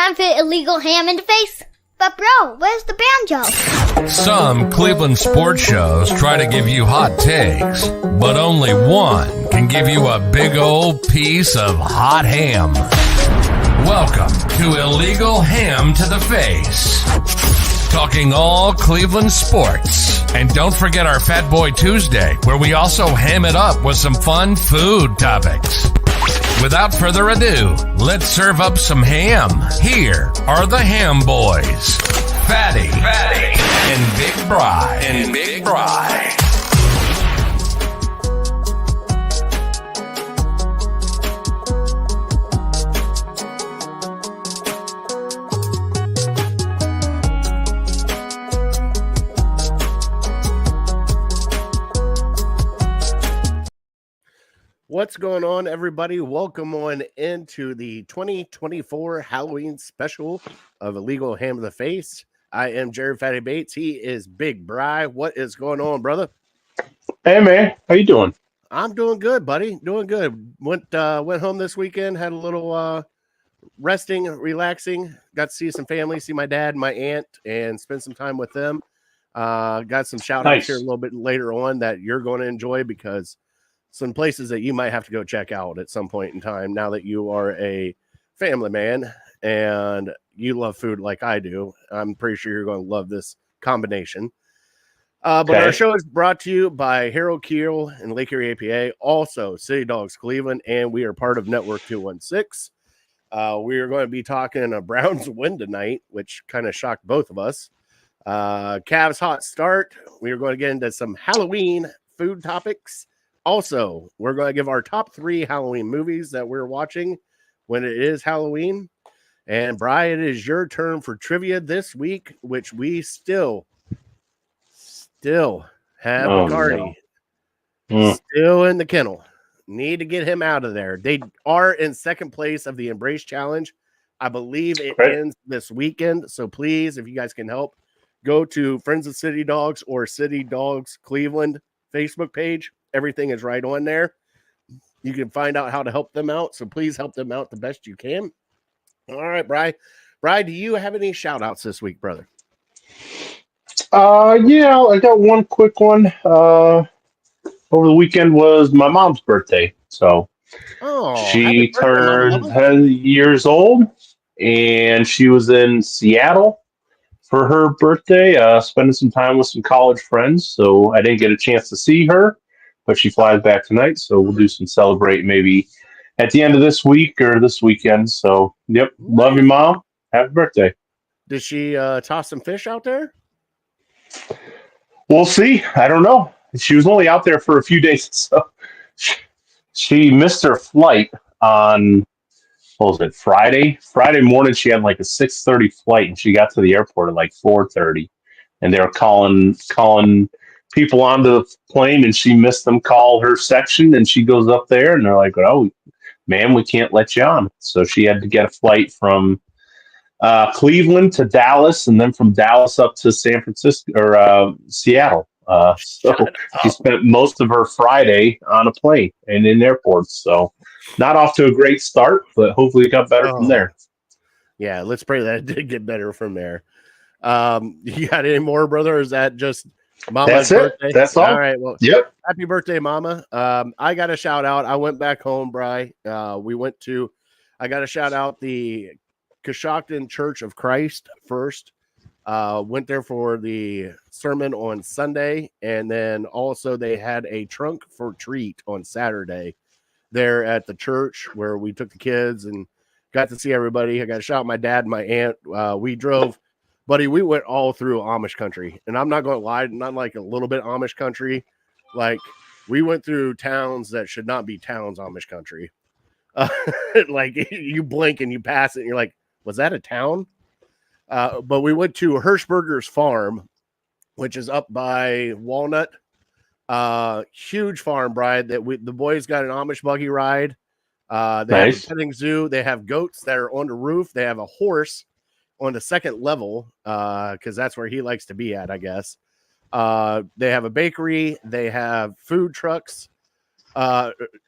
time for illegal ham in the face. But bro, where's the banjo? Some Cleveland sports shows try to give you hot takes, but only one can give you a big old piece of hot ham. Welcome to Illegal Ham to the Face. Talking all Cleveland sports. And don't forget our Fat Boy Tuesday, where we also ham it up with some fun food topics. Without further ado, let's serve up some ham. Here are the Ham Boys, Fatty, and Big Bry. What's going on, everybody? Welcome on into the 2024 Halloween special of Illegal Ham to the Face. I am Jared Fatty Bates. He is Big Bry. What is going on, brother? Hey, man. How you doing? I'm doing good, buddy. Doing good. Went home this weekend, had a little resting, relaxing. Got to see some family, see my dad and my aunt, and spend some time with them. Got some shout-outs here a little bit later on that you're going to enjoy because some places that you might have to go check out at some point in time now that you are a family man and you love food like I do. I'm pretty sure you're going to love this combination. But our show is brought to you by Harold Keel and Lake Erie APA, also City Dogs Cleveland, and we are part of Network 216. We are going to be talking a Browns win tonight, which kind of shocked both of us. Cavs hot start. We are going to get into some Halloween food topics. Also, we're going to give our top 3 Halloween movies that we're watching when it is Halloween. And, Brian, it is your turn for trivia this week, which we still have McCarty still in the kennel. Need to get him out of there. They are in second place of the Embrace Challenge. I believe it ends this weekend. So, please, if you guys can help, go to Friends of City Dogs or City Dogs Cleveland Facebook page. Everything is right on there. You can find out how to help them out. So please help them out the best you can. All right, Bri. Bri, do you have any shout outs this week, brother? Yeah, I got one quick one. Over the weekend was my mom's birthday. So she turned 10 years old and she was in Seattle for her birthday, spending some time with some college friends. So I didn't get a chance to see her. But she flies back tonight, so we'll do some celebrate maybe at the end of this week or this weekend. So, yep, love you, Mom. Happy birthday. Did she toss some fish out there? We'll see. I don't know. She was only out there for a few days, so she missed her flight on, what was it, Friday? Friday morning, she had like a 6:30 flight, and she got to the airport at like 4:30, and they were calling people onto the plane, and she missed them call her section, and she goes up there and they're like, oh, ma'am, we can't let you on. So she had to get a flight from Cleveland to Dallas, and then from Dallas up to San Francisco or Seattle. So she spent most of her Friday on a plane and in airports. So not off to a great start, but hopefully it got better from there. Yeah, let's pray that it did get better from there. You got any more, brother? Or is that just Mama's birthday? That's all. All right. Well, yep. Happy birthday, Mama. I got a shout out. I went back home, Bri. I got to shout out the Coshocton Church of Christ first. Went there for the sermon on Sunday. And then also they had a trunk for treat on Saturday there at the church where we took the kids and got to see everybody. I got to shout out my dad and my aunt. We drove. Buddy, we went all through Amish country, and I'm not going to lie, not like a little bit Amish country. Like, we went through towns that should not be towns Amish country. Like, you blink and you pass it, and you're like, was that a town? But we went to Hirschberger's Farm, which is up by Walnut. Huge farm, Bride. The boys got an Amish buggy ride. They have a petting zoo. They have goats that are on the roof. They have a horse on the second level, because that's where he likes to be at, I guess. They have a bakery. They have food trucks.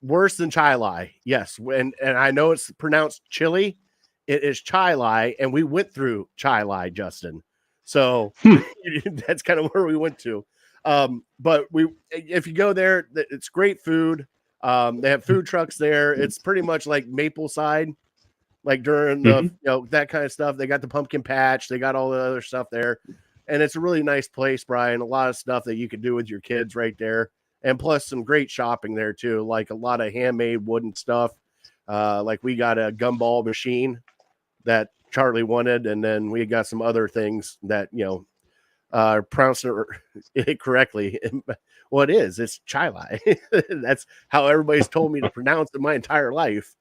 Worse than Chai Lai. Yes. And I know it's pronounced chili. it is Chai Lai, and we went through Chai Lai, Justin. So that's kind of where we went to. But if you go there, it's great food. They have food trucks there. It's pretty much like Mapleside, like during the that kind of stuff. They got the pumpkin patch. They got all the other stuff there, and it's a really nice place, Brian. A lot of stuff that you could do with your kids right there, and plus some great shopping there too. Like a lot of handmade wooden stuff. Like we got a gumball machine that Charlie wanted, and then we got some other things that pronounced it correctly. Well, it's Chai Lai. That's how everybody's told me to pronounce it my entire life.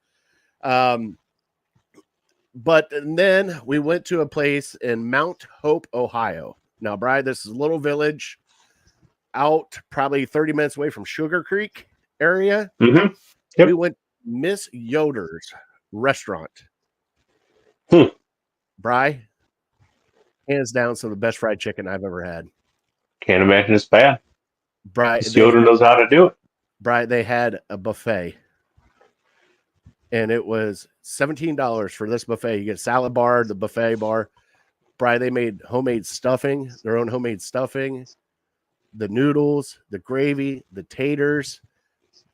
But then we went to a place in Mount Hope, Ohio. Now, Brian, this is a little village out probably 30 minutes away from Sugar Creek area. Yep. We went to Miss Yoder's restaurant. Bri, hands down, some of the best fried chicken I've ever had. Can't imagine it's bad. Miss Yoder knows how to do it. Bri, they had a buffet. And it was $17 for this buffet. You get salad bar, the buffet bar. Bri, they made homemade stuffing, their own homemade stuffing, the noodles, the gravy, the taters,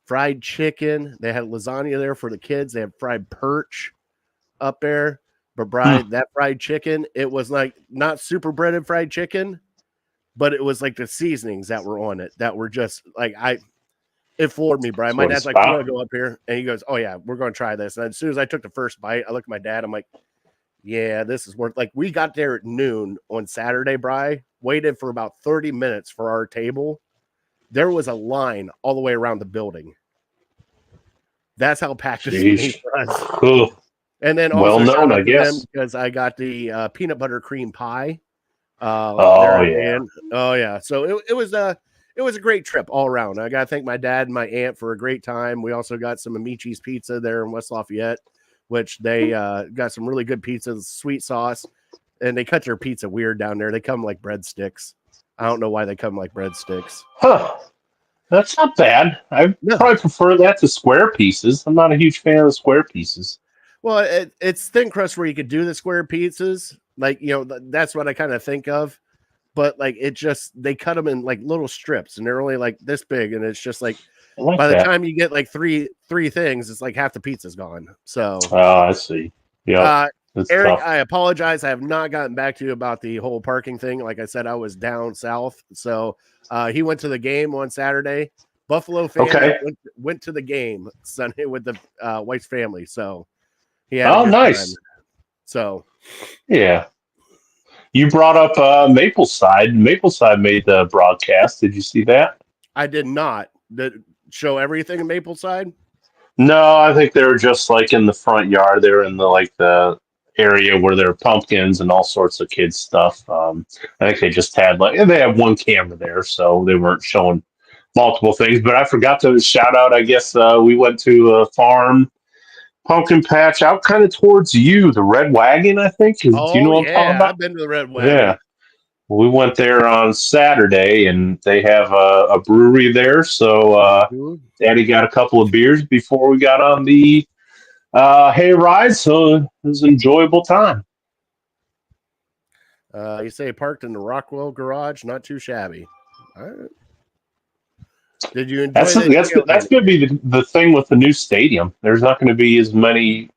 fried chicken. They had lasagna there for the kids. They had fried perch up there. But Bri, that fried chicken, it was like not super breaded fried chicken, but it was like the seasonings that were on it that were just like it floored me, Brian. My dad's like, "You want to go up here?" And he goes, "Oh yeah, we're going to try this." And as soon as I took the first bite, I looked at my dad. I'm like, "Yeah, this is worth." Like we got there at noon on Saturday, Bri. Waited for about 30 minutes for our table. There was a line all the way around the building. That's how packed this place was. And then also well known, I guess, because I got the peanut butter cream pie. Oh yeah. So it was a great trip all around. I got to thank my dad and my aunt for a great time. We also got some Amici's pizza there in West Lafayette, which they got some really good pizzas, sweet sauce, and they cut their pizza weird down there. They come like breadsticks. I don't know why they come like breadsticks. Huh. That's not bad. I probably prefer that to square pieces. I'm not a huge fan of the square pieces. Well, it's thin crust where you could do the square pizzas. Like, that's what I kind of think of. But like they cut them in like little strips, and they're only like this big, and it's just like by the time you get like three things, it's like half the pizza's gone. So I see. Yeah, Eric, tough. I apologize. I have not gotten back to you about the whole parking thing. Like I said, I was down south, so he went to the game on Saturday. Buffalo fan went to the game Sunday with the White's family, so he had a good nice time. So yeah. You brought up Mapleside. Mapleside made the broadcast. Did you see that? I did not. Did it show everything in Mapleside? No, I think they were just like in the front yard. They were in the area where there are pumpkins and all sorts of kids stuff. I think they just had they had one camera there, so they weren't showing multiple things. But I forgot to shout out. I guess we went to a farm pumpkin patch out kind of towards you, the Red Wagon, I think. Do you know what I'm talking about? I've been to the Red Wagon. Yeah. We went there on Saturday, and they have a brewery there. So Daddy got a couple of beers before we got on the hay ride. So it was an enjoyable time. You say parked in the Rockwell garage, not too shabby. All right. Did you enjoy that's going to be the thing with the new stadium. There's not going to be as many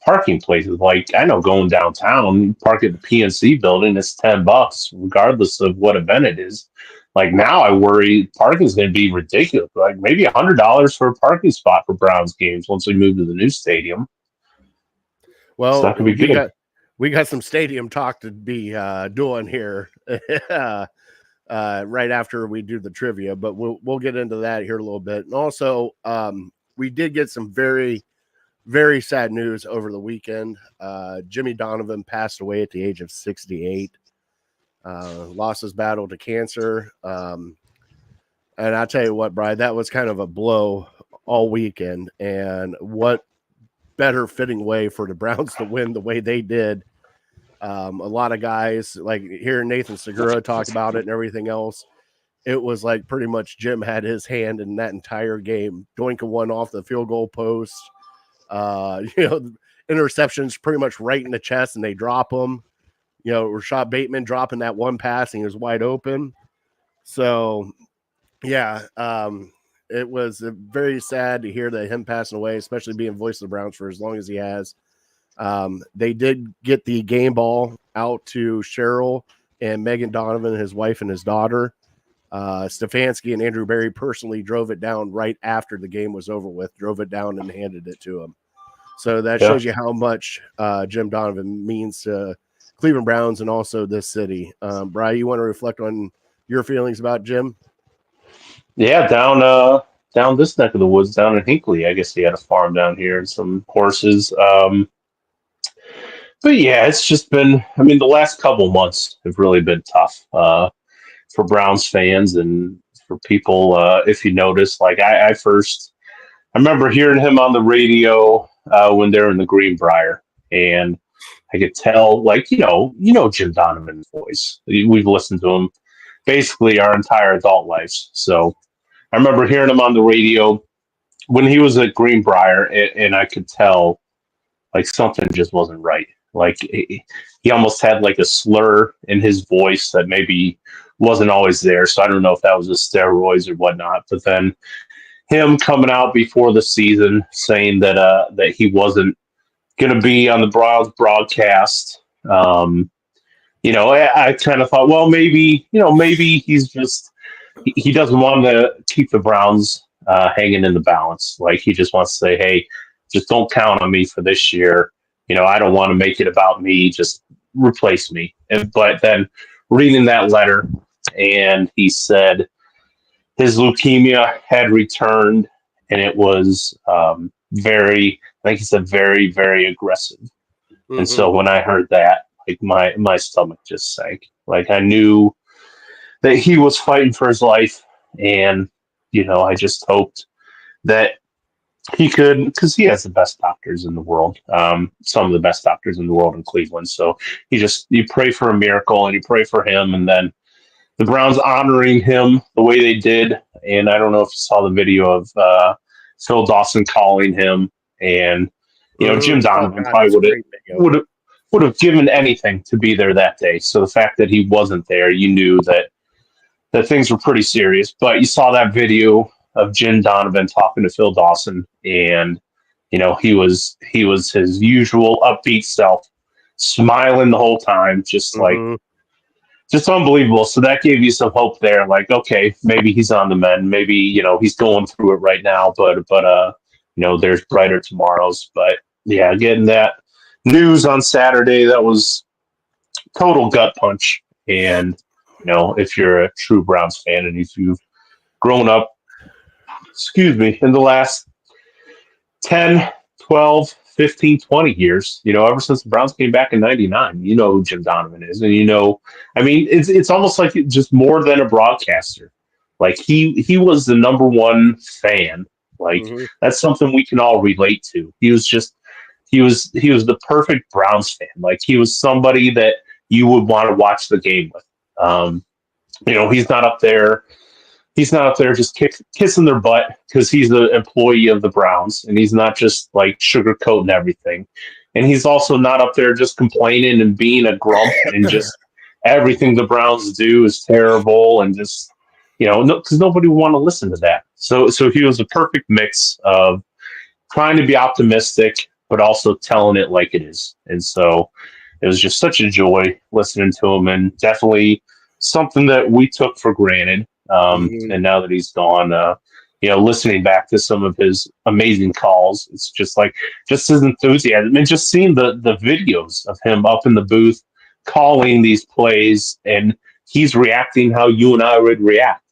parking places. Like I know going downtown, you park at the PNC building, it's $10 regardless of what event it is. Like now I worry parking is going to be ridiculous. Like maybe $100 for a parking spot for Browns games once we move to the new stadium. Well, it's not going to be good. We got some stadium talk to be doing here. Right after we do the trivia, but we'll get into that here a little bit. And also, we did get some very, very sad news over the weekend. Jimmy Donovan passed away at the age of 68. Lost his battle to cancer. And I'll tell you what, Brian, that was kind of a blow all weekend. And what better fitting way for the Browns to win the way they did. A lot of guys like hearing Nathan Segura talk about it and everything else. It was like pretty much Jim had his hand in that entire game. Doinka one off the field goal post. interceptions pretty much right in the chest, and they drop them. You know, Rashad Bateman dropping that one pass, and he was wide open. So, yeah, it was very sad to hear that him passing away, especially being voice of the Browns for as long as he has. They did get the game ball out to Cheryl and Megan Donovan, his wife and his daughter. Stefanski and Andrew Berry personally drove it down right after the game was over with, drove it down and handed it to him. So that shows you how much Jim Donovan means to Cleveland Browns and also this city. Brian, you want to reflect on your feelings about Jim? Yeah, down this neck of the woods, down in Hinckley. I guess he had a farm down here and some horses. But yeah, it's just been. I mean, the last couple months have really been tough for Browns fans and for people. If you notice, like I remember hearing him on the radio when they're in the Greenbrier, and I could tell, like Jim Donovan's voice. We've listened to him basically our entire adult lives. So I remember hearing him on the radio when he was at Greenbrier, and I could tell like something just wasn't right. Like he almost had like a slur in his voice that maybe wasn't always there. So I don't know if that was the steroids or whatnot. But then him coming out before the season saying that he wasn't going to be on the Browns broadcast. I kind of thought, well, maybe he's just he doesn't want to keep the Browns hanging in the balance. Like he just wants to say, hey, just don't count on me for this year. I don't want to make it about me. Just replace me. But then reading that letter, and he said his leukemia had returned, and it was very, I think he said very, very aggressive. Mm-hmm. And so when I heard that, like my stomach just sank. Like I knew that he was fighting for his life, and I just hoped that he could, because he has the best doctors in the world, some of the best doctors in the world in Cleveland. So you pray for a miracle and you pray for him, and then the Browns honoring him the way they did. And I don't know if you saw the video of Phil Dawson calling him, and Jim Donovan probably would have given anything to be there that day. So the fact that he wasn't there, you knew that things were pretty serious. But you saw that video of Jim Donovan talking to Phil Dawson, and he was his usual upbeat self, smiling the whole time, just unbelievable. So that gave you some hope there. Like, okay, maybe he's on the mend. Maybe he's going through it right now, but there's brighter tomorrows. But yeah, getting that news on Saturday, that was total gut punch. And if you're a true Browns fan and if you've grown up, in the last 10, 12, 15, 20 years, ever since the Browns came back in 99, you know who Jim Donovan is. And it's almost like just more than a broadcaster. Like he was the number one fan. Like that's something we can all relate to. He was the perfect Browns fan. Like he was somebody that you would want to watch the game with. He's not up there. He's not up there just kissing their butt because he's the employee of the Browns, and he's not just like sugarcoating everything. And he's also not up there just complaining and being a grump and just everything the Browns do is terrible and just because nobody would want to listen to that. So he was a perfect mix of trying to be optimistic but also telling it like it is. And so it was just such a joy listening to him, and definitely something that we took for granted. And now that he's gone, listening back to some of his amazing calls, it's just his enthusiasm, and just seeing the videos of him up in the booth calling these plays, and he's reacting how you and I would react.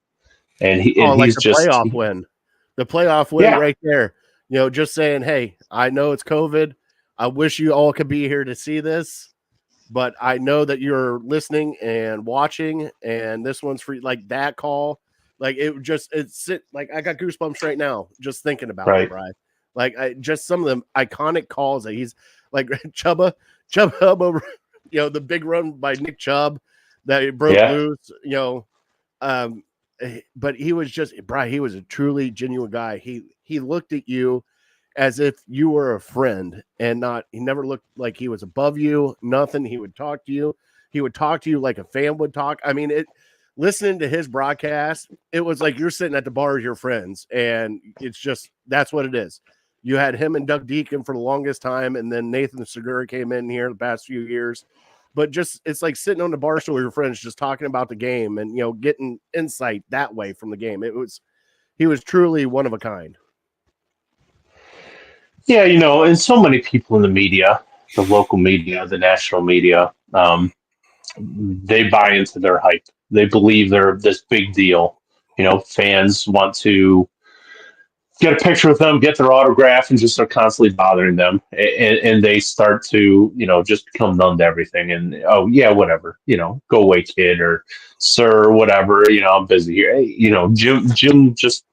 And he's the playoff win right there. Just saying, hey, I know it's COVID. I wish you all could be here to see this, but I know that you're listening and watching, and this one's free. Like that call, like I got goosebumps right now just thinking about it, Brian. Like just some of them iconic calls that he's like Chubb over, the big run by Nick Chubb that broke loose, but he was just Brian. He was a truly genuine guy. He looked at you as if you were a friend, and he never looked like he was above you, nothing. He would talk to you. He would talk to you like a fan would talk. I mean, listening to his broadcast, it was like you're sitting at the bar with your friends, and it's just, that's what it is. You had him and Doug Deacon for the longest time, and then Nathan Segura came in here the past few years. But just, it's like sitting on the bar stool with your friends, just talking about the game and, getting insight that way from the game. He was truly one of a kind. Yeah, and so many people in the media, the local media, the national media, they buy into their hype. They believe they're this big deal. Fans want to get a picture with them, get their autograph, and just are constantly bothering them. And they start to, just become numb to everything. And, oh, yeah, whatever, go away, kid, or sir, or whatever, I'm busy here. Hey, Jim just,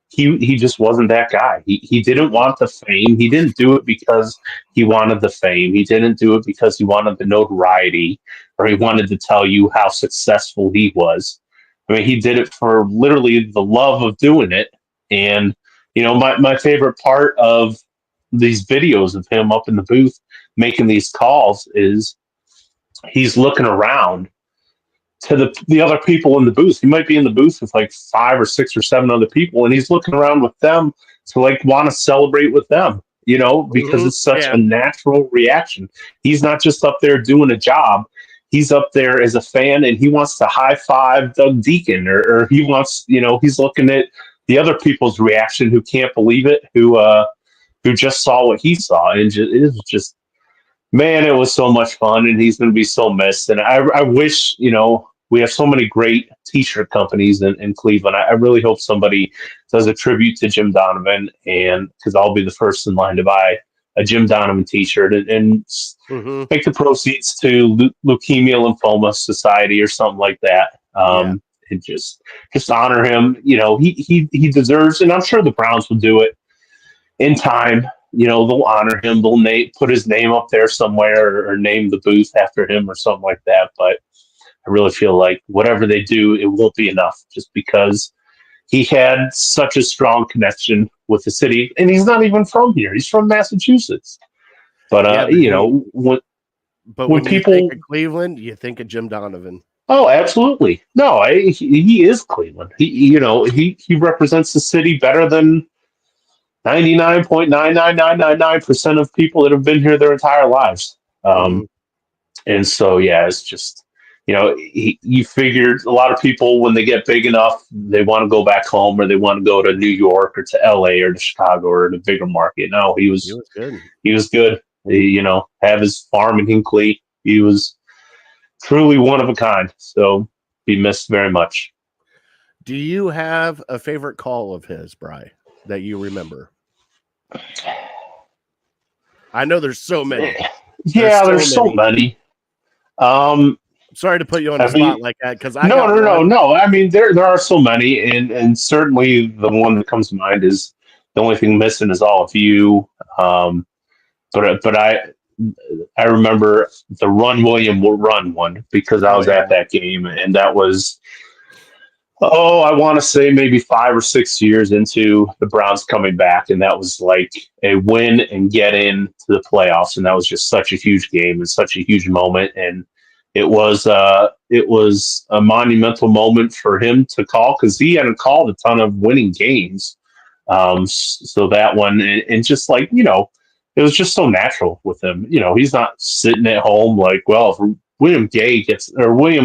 he just wasn't that guy. He didn't want the fame. He didn't do it because he wanted the fame. He didn't do it because he wanted the notoriety, or he wanted to tell you how successful he was. I mean, he did it for literally the love of doing it. And, my favorite part of these videos of him up in the booth making these calls is he's looking around to the other people in the booth. He might be in the booth with like 5 or 6 or 7 other people, and he's looking around with them to like want to celebrate with them, because it's such a natural reaction. He's not just up there doing a job. He's up there as a fan, and he wants to high five Doug Deacon, or he wants, he's looking at the other people's reaction who can't believe it, who just saw what he saw. And it was just, man, it was so much fun, and he's going to be so missed. And I wish, we have so many great t-shirt companies in Cleveland. I really hope somebody does a tribute to Jim Donovan, and because I'll be the first in line to buy a Jim Donovan t-shirt and make the proceeds to Leukemia Lymphoma Society or something like that. And just honor him. He deserves, and I'm sure the Browns will do it in time. They'll honor him. They'll put his name up there somewhere, or name the booth after him or something like that. But I really feel like whatever they do, it won't be enough, just because he had such a strong connection with the city, and he's not even from here. He's from Massachusetts. But when people think of Cleveland, you think of Jim Donovan. Oh, absolutely. No, he is Cleveland. He represents the city better than 99.99999% of people that have been here their entire lives. And so, yeah, it's just, you figured a lot of people, when they get big enough, they want to go back home, or they want to go to New York or to LA or to Chicago or the bigger market. No, he was good. He was good. Have his farm in Hinckley. He was truly one of a kind. So be missed very much. Do you have a favorite call of his, Bri, that you remember? I know there's so many. Yeah, there's so many. Sorry to put you on the spot like that, because no. I mean, there are so many, and certainly the one that comes to mind is the only thing missing is all of you. But I remember the Run William Run one, because I was at that game, and that was, I want to say maybe 5 or 6 years into the Browns coming back, and that was like a win and get in to the playoffs, and that was just such a huge game and such a huge moment, and it was a monumental moment for him to call, because he hadn't called a ton of winning games. So that one, and just like, it was just so natural with him. He's not sitting at home like, well, if William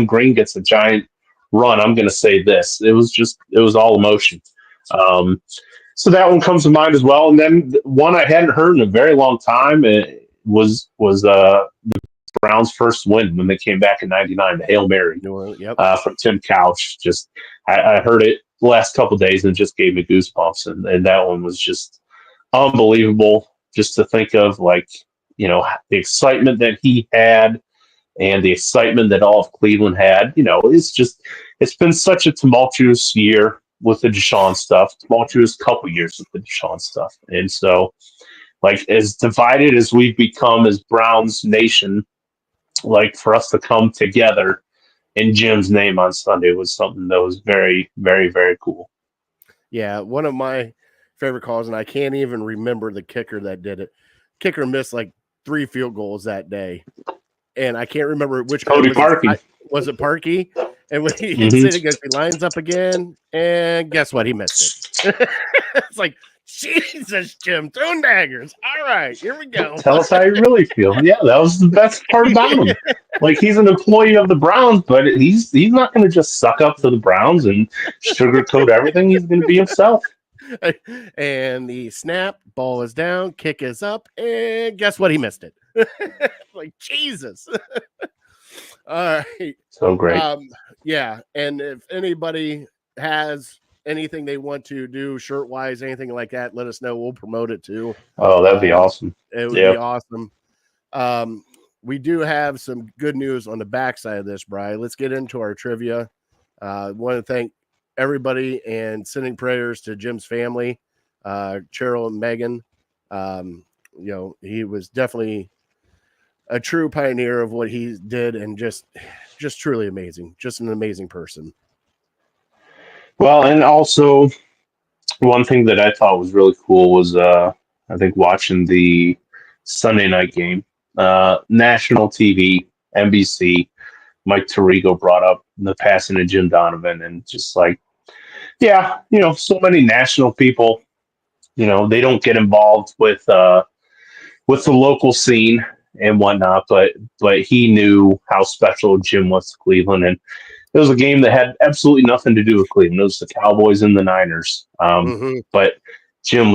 Green gets a giant run, I'm going to say this. It was all emotion. So that one comes to mind as well. And then one I hadn't heard in a very long time, it was the Browns' first win when they came back in '99, the Hail Mary from Tim Couch. Just I heard it the last couple of days, and it just gave me goosebumps. And that one was just unbelievable. Just to think of, like, the excitement that he had, and the excitement that all of Cleveland had. It's been such a tumultuous year with the Deshaun stuff, tumultuous couple years with the Deshaun stuff. And so, like, as divided as we've become as Browns Nation, like, for us to come together in Jim's name on Sunday was something that was very, very, very cool. Yeah, one of my favorite calls, and I can't even remember the kicker that did it. Kicker missed like 3 field goals that day, and I can't remember which guy Cody Parkey. was it Parkey? And when he Mhm. hits it, he lines up again, and guess what? He missed it. It's like, Jesus, Jim, throwing daggers. All right, here we go. Tell us how you really feel. Yeah, that was the best part about him. Like, he's an employee of the Browns, but he's not going to just suck up to the Browns and sugarcoat everything. He's going to be himself. And the snap, ball is down, kick is up, and guess what? He missed it. Like, Jesus. All right. So great. Yeah, and if anybody has anything they want to do shirt wise, anything like that, let us know. We'll promote it too. Oh, that'd be awesome. It would be awesome. We do have some good news on the backside of this, Brian. Let's get into our trivia. Want to thank everybody and sending prayers to Jim's family, Cheryl and Megan. He was definitely a true pioneer of what he did, and just truly amazing. Just an amazing person. Well, and also one thing that I thought was really cool was I think watching the Sunday night game, national TV, NBC, Mike Tirico brought up the passing of Jim Donovan, and just like, yeah, so many national people, they don't get involved with the local scene and whatnot, but he knew how special Jim was to Cleveland, and it was a game that had absolutely nothing to do with Cleveland. It was the Cowboys and the Niners. But Jim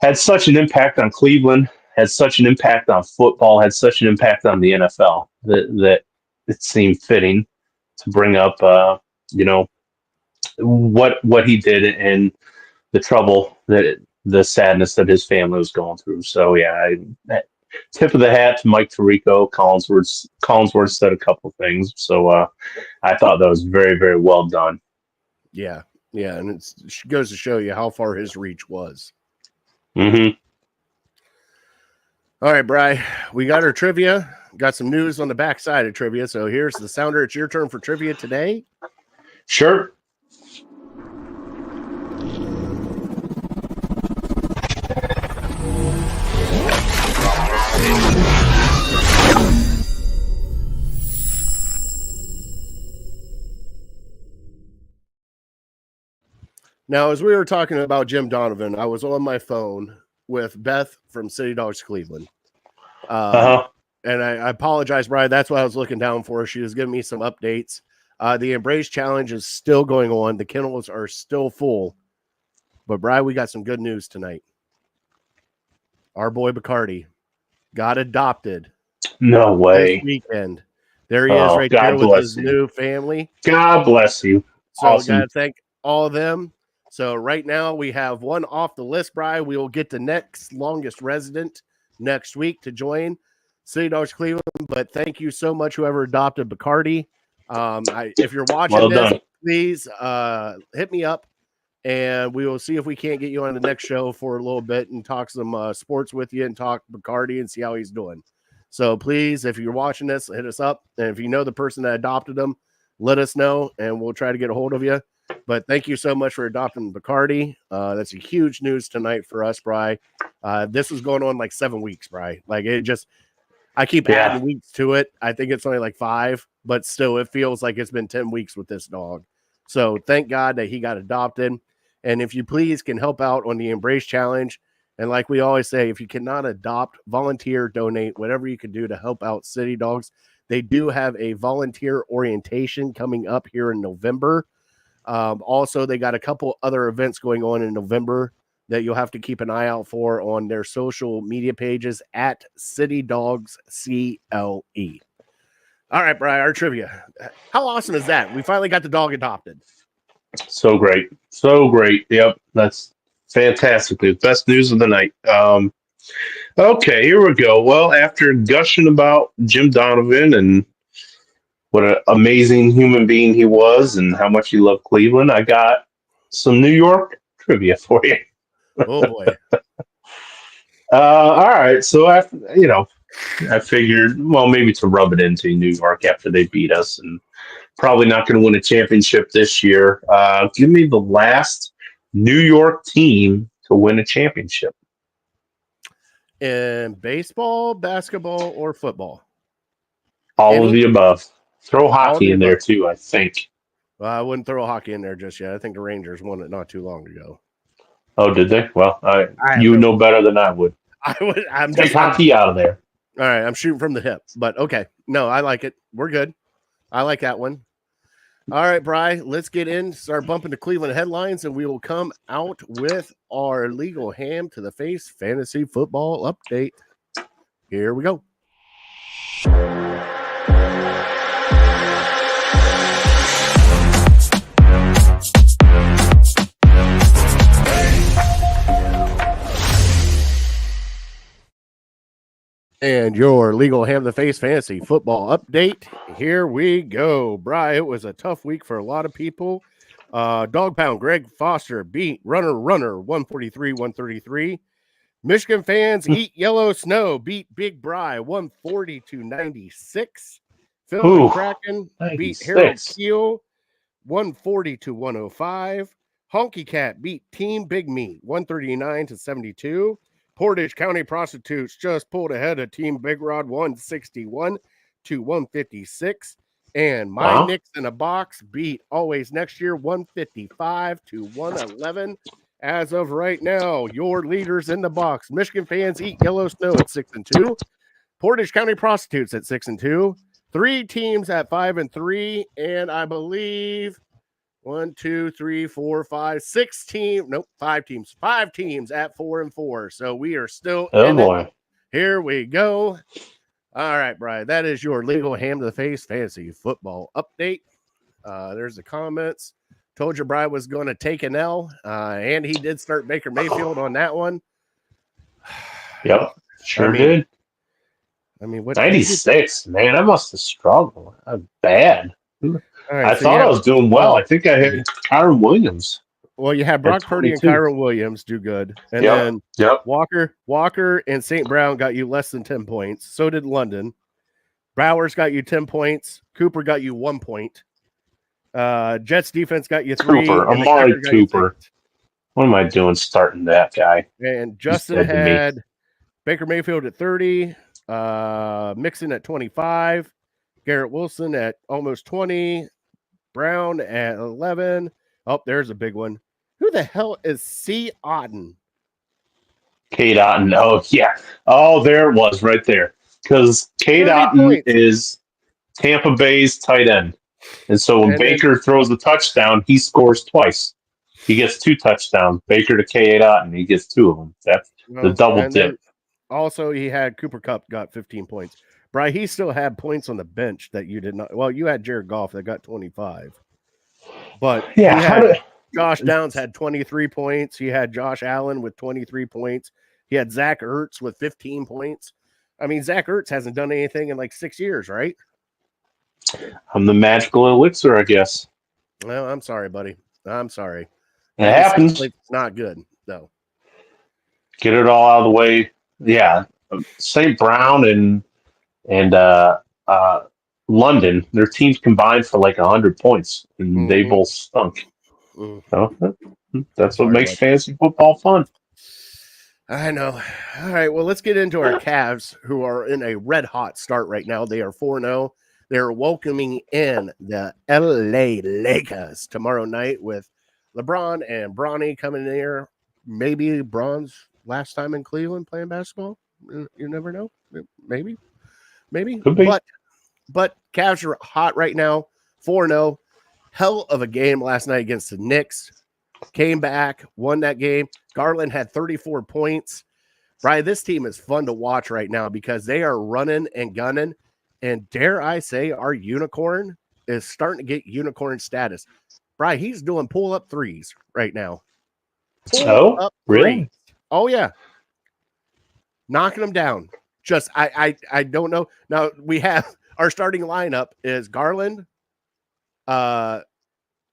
had such an impact on Cleveland, had such an impact on football, had such an impact on the NFL that it seemed fitting to bring up, what he did and the trouble, the sadness that his family was going through. So yeah, tip of the hat to Mike Tirico. Collinsworth said a couple things, so I thought that was very, very well done. Yeah, and it goes to show you how far his reach was. Mm-hmm. All right, Bri, we got our trivia. Got some news on the backside of trivia. So here's the sounder. It's your turn for trivia today. Sure. Now, as we were talking about Jim Donovan, I was on my phone with Beth from City Dogs Cleveland. And I apologize, Brian. That's what I was looking down for. She was giving me some updates. The Embrace Challenge is still going on. The kennels are still full. But, Brian, we got some good news tonight. Our boy Bacardi got adopted. No way. This weekend. There he is right there with his new family. God bless you. So awesome. I got to thank all of them. So right now we have one off the list, Brian. We will get the next longest resident next week to join City Dogs Cleveland. But thank you so much, whoever adopted Bacardi. If you're watching please hit me up, and we will see if we can't get you on the next show for a little bit and talk some sports with you and talk Bacardi and see how he's doing. So please, if you're watching this, hit us up. And if you know the person that adopted him, let us know, and we'll try to get a hold of you. But thank you so much for adopting Bacardi. That's a huge news tonight for us, Bri. This was going on like 7 weeks, Bri. Like I keep adding weeks to it. I think it's only like 5, but still it feels like it's been 10 weeks with this dog. So thank God that he got adopted. And if you please can help out on the Embrace Challenge. And like we always say, if you cannot adopt, volunteer, donate, whatever you can do to help out City Dogs. They do have a volunteer orientation coming up here in November. Also, they got a couple other events going on in November that you'll have to keep an eye out for on their social media pages at City Dogs CLE. All right, Brian, our trivia. How awesome is that? We finally got the dog adopted. So great. Yep, that's fantastic. The best news of the night. Okay, here we go. Well, after gushing about Jim Donovan and what an amazing human being he was and how much he loved Cleveland, I got some New York trivia for you. Oh, boy. All right. So, I figured, well, maybe to rub it into New York after they beat us and probably not going to win a championship this year. Give me the last New York team to win a championship? In baseball, basketball, or football? All of Any? the above. Throw All hockey the in there above. too, I think. Well, I wouldn't throw hockey in there just yet. I think the Rangers won it not too long ago. Oh, did they? Well, I have you would no. know better than I would. I'm Take just. I'm, hockey out of there. all right. I'm shooting from the hip, but okay. No, I like it. We're good. I like that one. All right, Bri, let's get in, start bumping the Cleveland headlines, and we will come out with our legal ham to the face fantasy football update. Here we go. And your legal ham the face fantasy football update. Here we go. Bri, it was a tough week for a lot of people. Dog Pound Greg Foster beat Runner 143-133. Michigan fans eat yellow snow beat Big Bri 140-96. Phil the Ooh, Kraken beat 96. Harold Keel 140-105. Honky Cat beat Team Big Meat 139-72. Portage County Prostitutes just pulled ahead of Team Big Rod 161-156. And My Wow. Knicks in a Box beat Always Next Year 155-111. As of right now, your leaders in the box. Michigan fans eat yellow snow at 6-2. Portage County Prostitutes at 6-2. 3 teams at 5-3. And I believe 1, 2, 3, 4, 5, 6 teams. Nope, 5 teams. 5 teams at 4-4. So we are still Oh in boy. it. Here we go. All right, Brian. That is your legal ham to the face fantasy football update. There's the comments. Told you Brian was going to take an L, and he did start Baker Mayfield on that one. Yep, sure did. I mean, what 96, man, I must have struggled. Bad. All right, I thought I was doing well. I think I had Kyron Williams. Well, you had Brock Purdy and 22. Kyron Williams do good. And Yep. then Walker and St. Brown got you less than 10 points. So did London. Bowers got you 10 points. Cooper got you 1 point. Jets defense got you 3. Cooper. Amari Cooper. What am I doing starting that guy? And Justin had Baker Mayfield at 30. Mixon at 25. Garrett Wilson at almost 20. Brown at 11. Oh, there's a big one. Who the hell is C. Otten? Kate Otten. Oh, yeah. Oh, there it was right there. Because Kate Otten is Tampa Bay's tight end. And so when Baker throws a touchdown, he scores twice. He gets 2 touchdowns. Baker to Kate Otten, he gets 2 of them. That's the double dip. Also, he had Cooper Kupp got 15 points. Bri, he still had points on the bench that you did not. Well, you had Jared Goff that got 25. But yeah, Josh Downs had 23 points. He had Josh Allen with 23 points. He had Zach Ertz with 15 points. I mean, Zach Ertz hasn't done anything in like 6 years, right? I'm the magical elixir, I guess. Well, I'm sorry, buddy. I'm sorry. It happens. It's not good, though. Get it all out of the way. Yeah. St. Brown and London, their teams combined for like 100 points, and they both stunk. So that's what makes fantasy football fun. I know. All right, well, let's get into our Cavs, who are in a red-hot start right now. They are 4-0. They're welcoming in the LA Lakers tomorrow night with LeBron and Bronny coming in here. Maybe Bron's last time in Cleveland playing basketball. You never know. Maybe. Could be. But Cavs are hot right now, 4-0. Hell of a game last night against the Knicks. Came back, won that game. Garland had 34 points. Brian, this team is fun to watch right now because they are running and gunning. And dare I say, our unicorn is starting to get unicorn status. Brian, he's doing pull-up threes right now. Pull-up really? Oh, yeah. Knocking them down. Just, I don't know. Now, we have our starting lineup is Garland,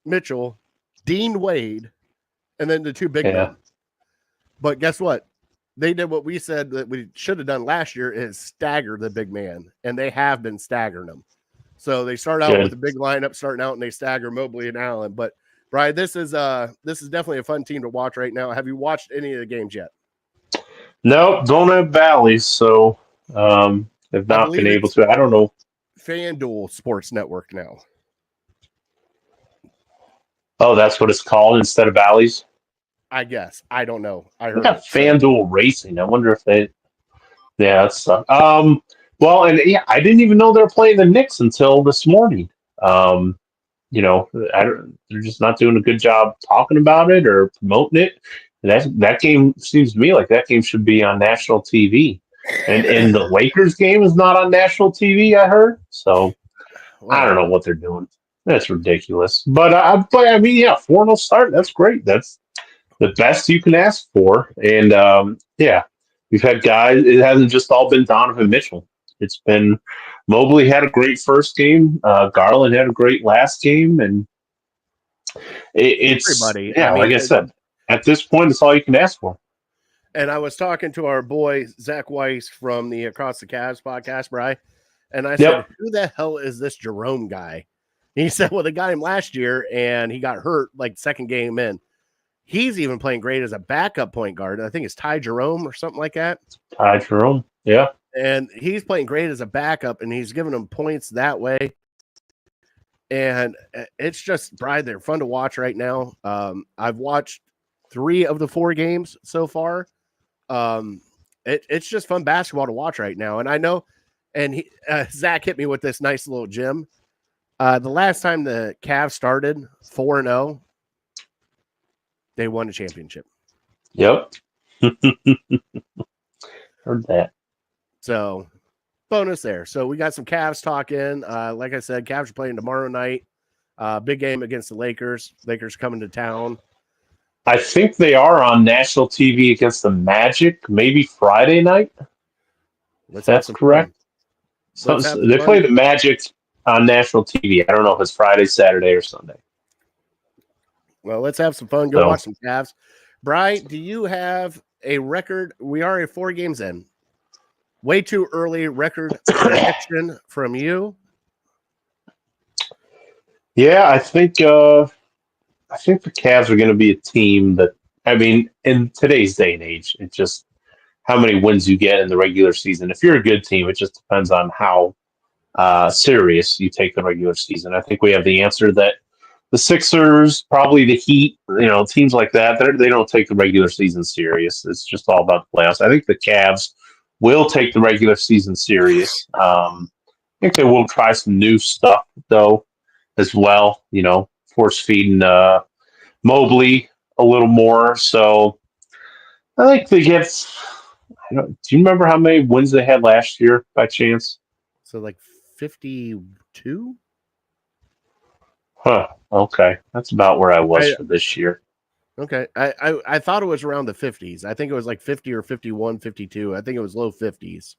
Mitchell, Dean Wade, and then the 2 big men. But guess what? They did what we said that we should have done last year is stagger the big man, and they have been staggering them. So they start out with a big lineup starting out, and they stagger Mobley and Allen. But Brian, this is definitely a fun team to watch right now. Have you watched any of the games yet? Nope, don't have Valleys, so have I not believe been able it's to. I don't know. FanDuel Sports Network now. Oh, that's what it's called instead of Valleys. I guess. I don't know. I I heard got it. FanDuel Racing. I wonder if they. Yeah, that's well, and yeah, I didn't even know they were playing the Knicks until this morning. Um, they're just not doing a good job talking about it or promoting it. That game seems to me like that game should be on national TV, and the Lakers game is not on national TV. I heard, so I don't know what they're doing. That's ridiculous. But I mean, yeah, 4-0 start. That's great. That's the best you can ask for. And yeah, we've had guys. It hasn't just all been Donovan Mitchell. It's been Mobley had a great first game. Garland had a great last game, and it's Everybody. yeah. I mean, Like I said, at this point, it's all you can ask for. and I was talking to our boy Zach Weiss from the Across the Cavs podcast, Bri, and I said, Yep. "Who the hell is this Jerome guy?" And he said, "Well, they got him last year, and he got hurt like second game in. He's even playing great as a backup point guard. I think it's Ty Jerome or something like that. Ty Jerome. Yeah. And he's playing great as a backup, and he's giving them points that way. And it's just, Brian, they're fun to watch right now. I've watched 3 of the 4 games so far. It's just fun basketball to watch right now. And I know, and Zach hit me with this nice little gem. The last time the Cavs started 4-0, they won a championship. Yep. Heard that. So, bonus there. So, we got some Cavs talking. Like I said, Cavs are playing tomorrow night. Big game against the Lakers. Lakers coming to town. I think they are on national TV against the Magic, maybe Friday night. That's correct. So they play the Magic on national TV. I don't know if it's Friday, Saturday, or Sunday. Well, let's have some fun. Go watch some Cavs. Bri, do you have a record? We are 4 games in. Way too early record prediction from you. Yeah, I think the Cavs are going to be a team that, I mean, in today's day and age, it's just how many wins you get in the regular season. If you're a good team, it just depends on how serious you take the regular season. I think we have the answer that the Sixers, probably the Heat, teams like that, they don't take the regular season serious. It's just all about the playoffs. I think the Cavs will take the regular season serious. I think they will try some new stuff, though, as well. Force feeding Mobley a little more. So I think they get. Do you remember how many wins they had last year by chance? So like 52? Huh. Okay. That's about where I was for this year. Okay. I thought it was around the 50s. I think it was like 50 or 51, 52. I think it was low 50s.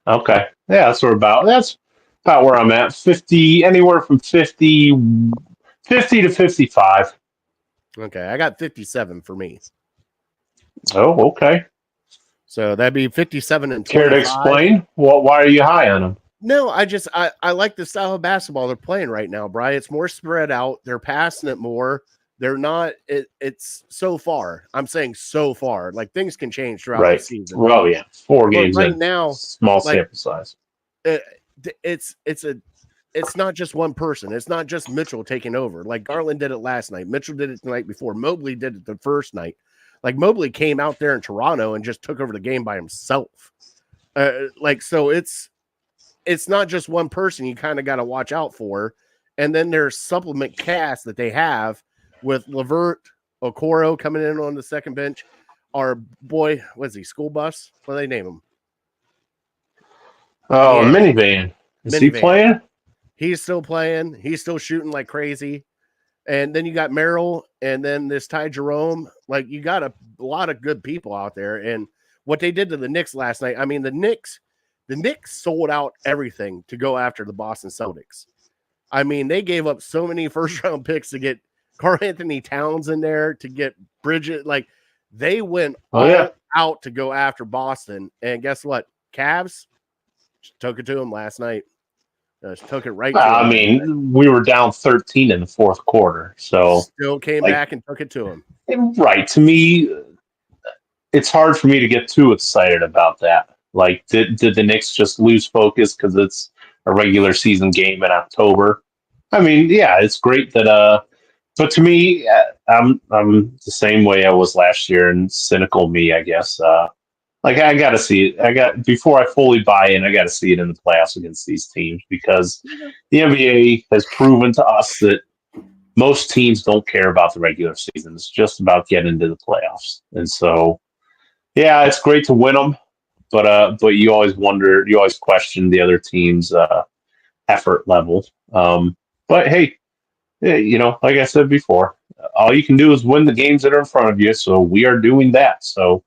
Okay. Yeah, that's about where I'm at. 50, anywhere from 50 to 55. Okay. I got 57 for me. Oh, okay. So that'd be 57 and 25. Care to explain? Why are you high on them? No, I like the style of basketball they're playing right now, Brian. It's more spread out. They're passing it more. They're not. It's so far. I'm saying so far. Like things can change throughout the season. Well, yeah, 4 games right now. Small sample size. It's not just one person. It's not just Mitchell taking over. Like Garland did it last night. Mitchell did it the night before. Mobley did it the first night. Like Mobley came out there in Toronto and just took over the game by himself. So it's not just one person you kind of got to watch out for. And then there's supplement cast that they have with Levert, Okoro coming in on the second bench. Our boy, what is he, School Bus? What do they name him? Oh, yeah. Minivan. Is he playing? He's still playing. He's still shooting like crazy. And then you got Merrill and then this Ty Jerome. Like you got a lot of good people out there. And what they did to the Knicks last night, I mean, the Knicks sold out everything to go after the Boston Celtics. I mean, they gave up so many first-round picks to get Karl Anthony Towns in there, to get Bridget. Like, they went all out to go after Boston. And guess what? Cavs took it to them last night. Just took it right to him. I mean, we were down 13 in the fourth quarter, so still came back and took it to him. Right. To me, it's hard for me to get too excited about that. Like, did the Knicks just lose focus because it's a regular season game in October? I mean, yeah, it's great that. But to me, I'm the same way I was last year, and cynical me, I guess. Like, I got to see it. Before I fully buy in, I got to see it in the playoffs against these teams, because the NBA has proven to us that most teams don't care about the regular season. It's just about getting to the playoffs. And so, yeah, it's great to win them, but you always wonder, you always question the other team's effort level. But hey, like I said before, all you can do is win the games that are in front of you. So we are doing that. So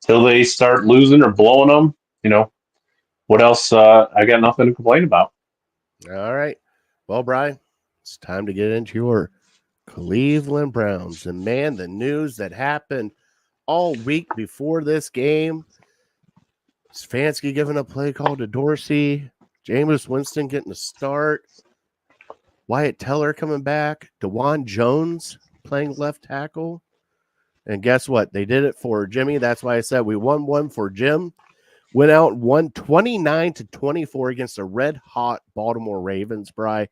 till they start losing or blowing them, what else? I got nothing to complain about. All right. Well, Brian, it's time to get into your Cleveland Browns. And man, the news that happened all week before this game, Stefanski giving a play call to Dorsey, Jameis Winston getting a start, Wyatt Teller coming back, DeJuan Jones playing left tackle. And guess what? They did it for Jimmy. That's why I said we won one for Jim. Went out and won 29-24 against the red-hot Baltimore Ravens, Bry.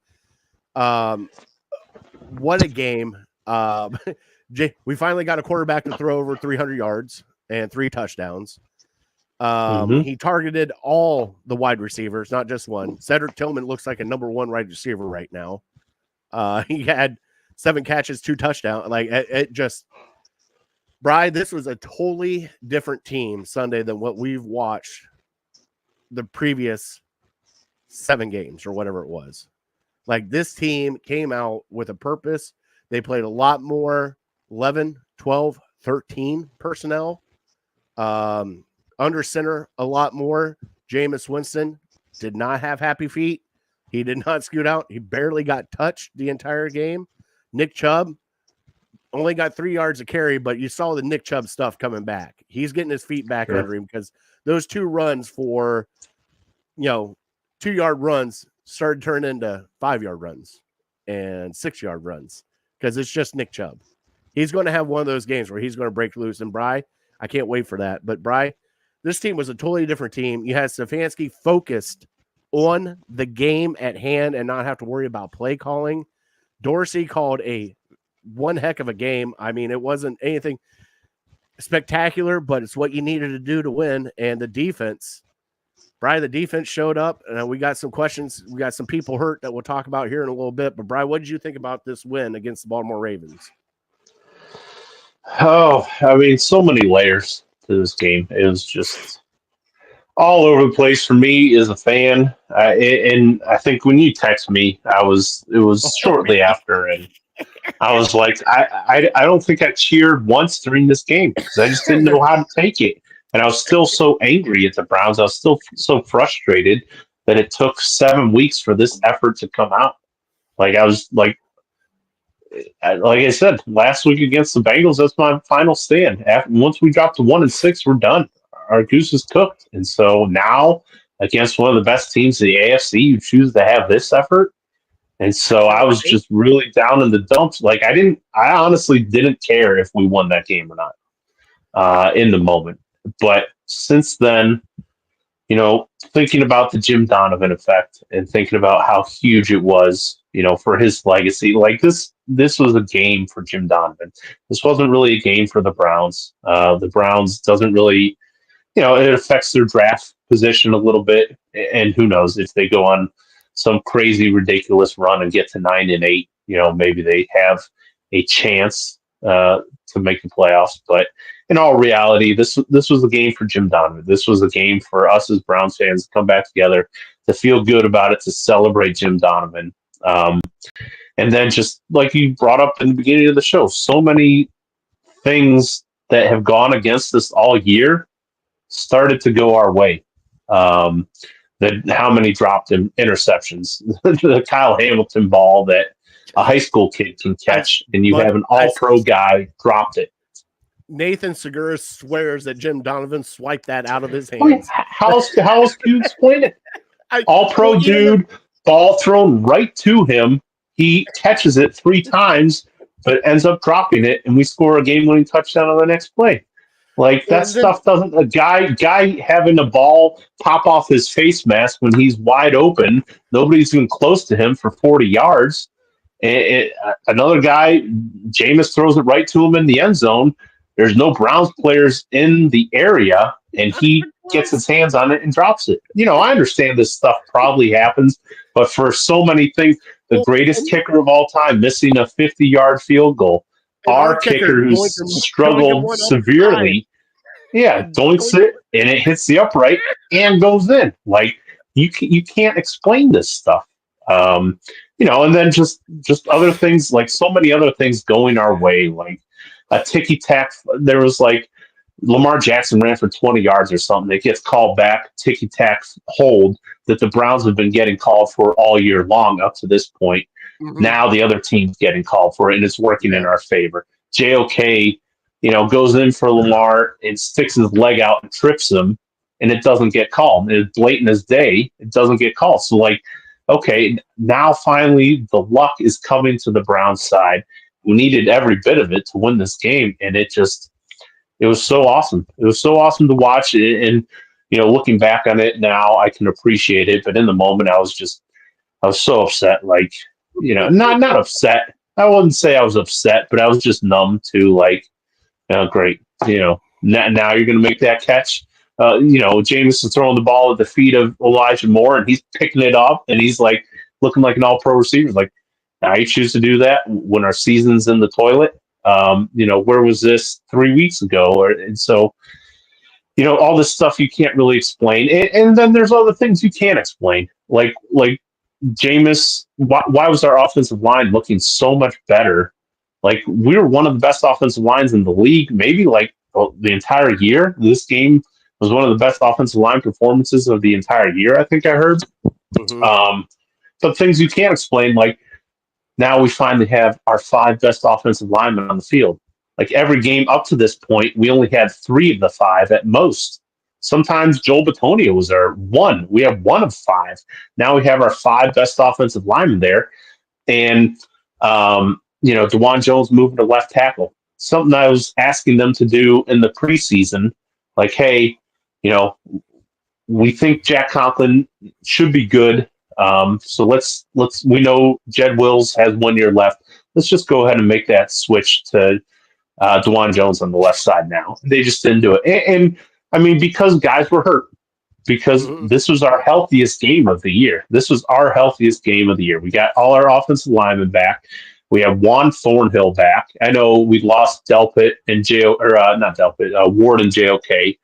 What a game. We finally got a quarterback to throw over 300 yards and 3 touchdowns. He targeted all the wide receivers, not just one. Cedric Tillman looks like a number 1 wide receiver right now. He had 7 catches, 2 touchdowns. Like, it just... Bry, this was a totally different team Sunday than what we've watched the previous 7 games or whatever it was. Like, this team came out with a purpose. They played a lot more 11, 12, 13 personnel. Under center a lot more. Jameis Winston did not have happy feet. He did not scoot out. He barely got touched the entire game. Nick Chubb only got 3 yards of carry, but you saw the Nick Chubb stuff coming back. He's getting his feet back under him, because those 2 runs for, 2-yard runs started turning into 5-yard runs and 6-yard runs, because it's just Nick Chubb. He's going to have one of those games where he's going to break loose. And Bry, I can't wait for that. But Bry, this team was a totally different team. You had Stefanski focused on the game at hand and not have to worry about play calling. Dorsey called one heck of a game. I mean, it wasn't anything spectacular, but it's what you needed to do to win. And the defense, Brian, the defense showed up, and we got some questions. We got some people hurt that we'll talk about here in a little bit. But Brian, what did you think about this win against the Baltimore Ravens? Oh, I mean, so many layers to this game. It was just all over the place for me as a fan. And I think when you text me, it was shortly after, and I was like, I don't think I cheered once during this game, because I just didn't know how to take it. And I was still so angry at the Browns. I was still so frustrated that it took 7 weeks for this effort to come out. Like, I was like I said, last week against the Bengals, that's my final stand. Once we drop to 1-6, we're done. Our goose is cooked. And so now, against one of the best teams in the AFC, you choose to have this effort. And so I was just really down in the dumps. Like, I honestly didn't care if we won that game or not in the moment. But since then, thinking about the Jim Donovan effect and thinking about how huge it was, for his legacy, like this was a game for Jim Donovan. This wasn't really a game for the Browns. The Browns doesn't really, it affects their draft position a little bit. And who knows if they go on some crazy, ridiculous run and get to 9-8, maybe they have a chance to make the playoffs. But in all reality, this was a game for Jim Donovan. This was a game for us as Browns fans to come back together, to feel good about it, to celebrate Jim Donovan. And then, just like you brought up in the beginning of the show, so many things that have gone against us all year started to go our way. How many dropped interceptions, the Kyle Hamilton ball that a high school kid can catch, and you have an all-pro guy dropped it. Nathan Segura swears that Jim Donovan swiped that out of his hands. How else can you explain it? All-pro dude, ball thrown right to him. He catches it 3 times, but ends up dropping it, and we score a game-winning touchdown on the next play. Like that And then stuff doesn't. A guy having a ball pop off his face mask when he's wide open. Nobody's even close to him for 40 yards. Another guy, Jameis throws it right to him in the end zone. There's no Browns players in the area, and he gets his hands on it and drops it. I understand this stuff probably happens, but for so many things, the greatest kicker of all time missing a 50-yard field goal, our kicker who's struggled severely, doinks it, and it hits the upright and goes in. Like you can't explain this stuff. And then just other things, like so many other things going our way, like a ticky tack. There was like Lamar Jackson ran for 20 yards or something. It gets called back, ticky tack hold that the Browns have been getting called for all year long up to this point. Mm-hmm. Now the other team's getting called for it, and it's working in our favor. JOK, goes in for Lamar and sticks his leg out and trips him, and it doesn't get called. It's blatant as day. It doesn't get called. So, like, okay, now finally the luck is coming to the Browns side. We needed every bit of it to win this game, and it was so awesome. It was so awesome to watch it, and looking back on it now, I can appreciate it. But in the moment, I was so upset. Like, not upset. I wouldn't say I was upset, but I was just numb to like, great. Now you're going to make that catch. Jameis is throwing the ball at the feet of Elijah Moore, and he's picking it up, and he's like looking like an all-pro receiver. Like, now you choose to do that when our season's in the toilet. Where was this 3 weeks ago? And so, all this stuff you can't really explain. And then there's other things you can't explain. Like Jameis, why was our offensive line looking so much better? Like, we were one of the best offensive lines in the league, maybe like the entire year. This game was one of the best offensive line performances of the entire year, I think I heard. Mm-hmm. But things you can't explain, like now we finally have our 5 best offensive linemen on the field. Like every game up to this point, we only had 3 of the 5 at most. Sometimes Joel Bitonio was our 1. We have 1 of 5. Now we have our 5 best offensive linemen there. And, DeJuan Jones moving to left tackle. Something I was asking them to do in the preseason. Like, hey, we think Jack Conklin should be good. So let's we know Jed Wills has 1 year left. Let's just go ahead and make that switch to DeJuan Jones on the left side now. They just didn't do it. And I mean, because guys were hurt, because this was our healthiest game of the year. This was our healthiest game of the year. We got all our offensive linemen back. We have Juan Thornhill back. I know we lost Delpit and Ward and JOK,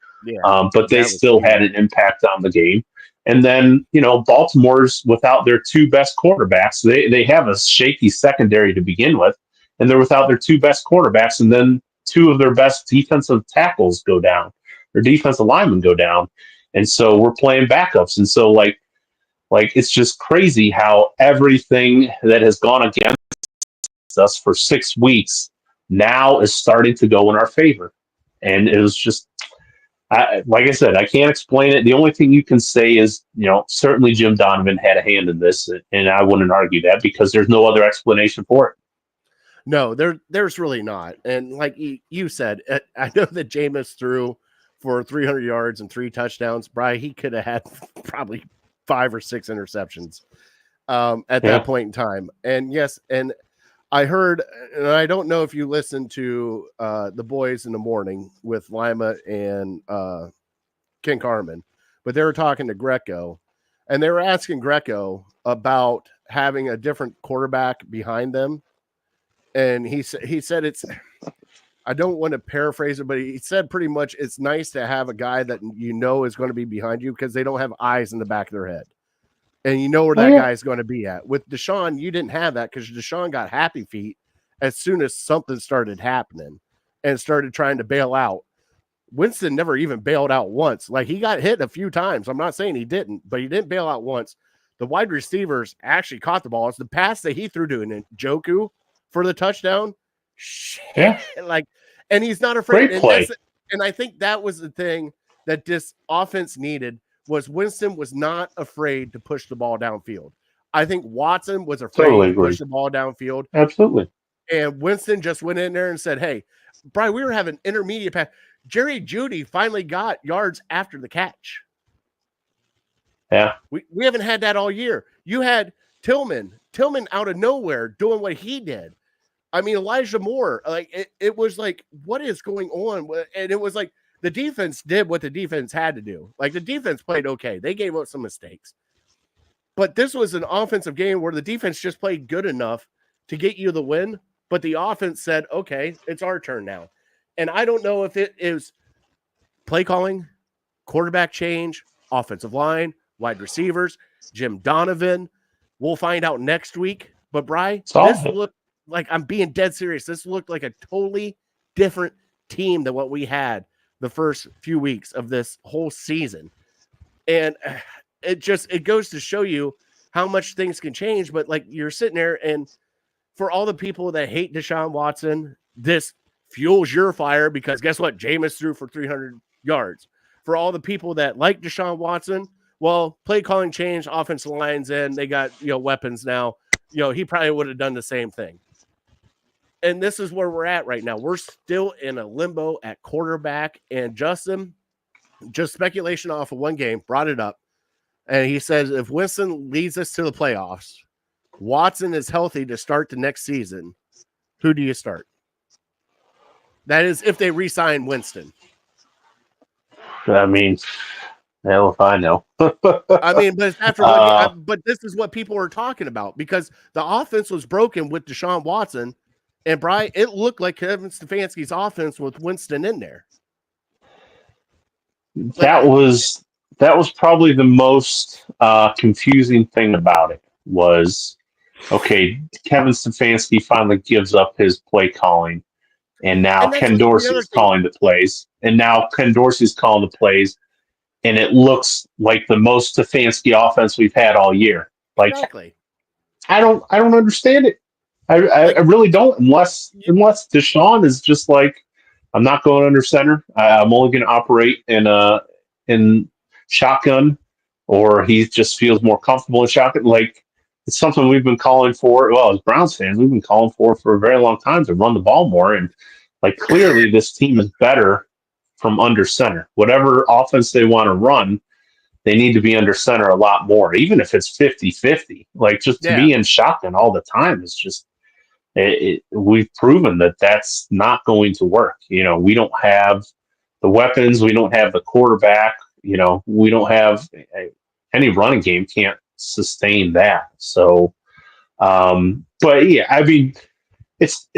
but they still had an impact on the game. And then, Baltimore's without their 2 best quarterbacks. They have a shaky secondary to begin with, and they're without their 2 best quarterbacks, and then 2 of their best defensive tackles go down, or defensive linemen go down. And so we're playing backups. And so, like it's just crazy how everything that has gone against us for 6 weeks now is starting to go in our favor. And it was just, like I said, I can't explain it. The only thing you can say is, certainly Jim Donovan had a hand in this, and I wouldn't argue that because there's no other explanation for it. No, there's really not. And like you said, I know that Jameis threw for 300 yards and 3 touchdowns. Brian, he could have had probably 5 or 6 interceptions at that point in time. And yes, and I heard, and I don't know if you listened to the Boys in the Morning with Lima and Ken Carmen, but they were talking to Greco, and they were asking Greco about having a different quarterback behind them. And he said it's, I don't want to paraphrase it, but he said pretty much it's nice to have a guy that is going to be behind you because they don't have eyes in the back of their head. And you know where that guy is going to be at. With Deshaun, you didn't have that because Deshaun got happy feet as soon as something started happening and started trying to bail out. Winston never even bailed out once. Like, he got hit a few times. I'm not saying he didn't, but he didn't bail out once. The wide receivers actually caught the ball. It's the pass that he threw to Njoku for the touchdown. Yeah. And he's not afraid. Great play. And I think that was the thing that this offense needed was Winston was not afraid to push the ball downfield. I think Watson was afraid Totally to agree. push the ball downfield. Absolutely. And Winston just went in there and said, hey, Brian, we were having intermediate pass. Jerry Jeudy finally got yards after the catch. Yeah. We haven't had that all year. You had Tillman out of nowhere doing what he did. I mean, Elijah Moore, like it was like, what is going on? And it was like the defense did what the defense had to do. Like the defense played okay. They gave up some mistakes. But this was an offensive game where the defense just played good enough to get you the win. But the offense said, okay, it's our turn now. And I don't know if it is play calling, quarterback change, offensive line, wide receivers, Jim Donovan. We'll find out next week. But, Bri, this looked like, I'm being dead serious. This looked like a totally different team than what we had the first few weeks of this whole season. And it goes to show you how much things can change. But, like, you're sitting there, and for all the people that hate Deshaun Watson, this fuels your fire because guess what? Jameis threw for 300 yards. For all the people that like Deshaun Watson, well, play calling changed, offensive lines in, they got, weapons now. He probably would have done the same thing. And this is where we're at right now. We're still in a limbo at quarterback. And Justin, just speculation off of one game, brought it up. And he says, if Winston leads us to the playoffs, Watson is healthy to start the next season, who do you start? That is if they re-sign Winston. I mean, hell if I know. I mean, but after but this is what people are talking about because the offense was broken with Deshaun Watson, and Brian, it looked like Kevin Stefanski's offense with Winston in there. That was probably the most confusing thing about it was, okay, Kevin Stefanski finally gives up his play calling, and now Ken Dorsey is calling the plays, and it looks like the most Stefanski offense we've had all year. Like, exactly. I don't understand it. I really don't, unless Deshaun is just like, I'm not going under center. I'm only going to operate in shotgun, or he just feels more comfortable in shotgun. Like, it's something we've been calling for. Well, as Browns fans, we've been calling for a very long time to run the ball more. And like, clearly this team is better from under center. Whatever offense they want to run, they need to be under center a lot more, even if it's 50-50. Like, just to be in shotgun all the time is just, we've proven that that's not going to work. We don't have the weapons. We don't have the quarterback. We don't have any running game can't sustain that. So, but yeah, I mean, it's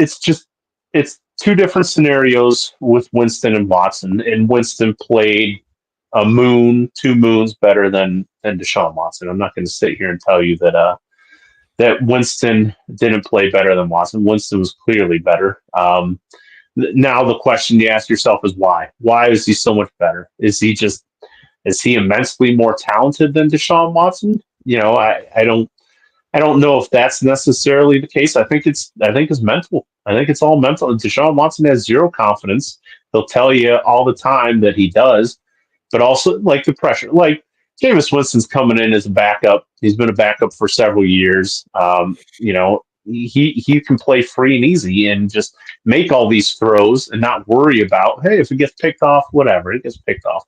two different scenarios with Winston and Watson, and Winston played two moons better than Deshaun Watson. I'm not going to sit here and tell you that Winston didn't play better than Watson. Winston was clearly better. Now the question you ask yourself is why? Why is he so much better? Is he immensely more talented than Deshaun Watson? I don't know if that's necessarily the case. I think it's mental. I think it's all mental. Deshaun Watson has zero confidence. He'll tell you all the time that he does, but also like the pressure. Like, Jameis Winston's coming in as a backup. He's been a backup for several years. He can play free and easy and just make all these throws and not worry about, hey, if it gets picked off, whatever, it gets picked off.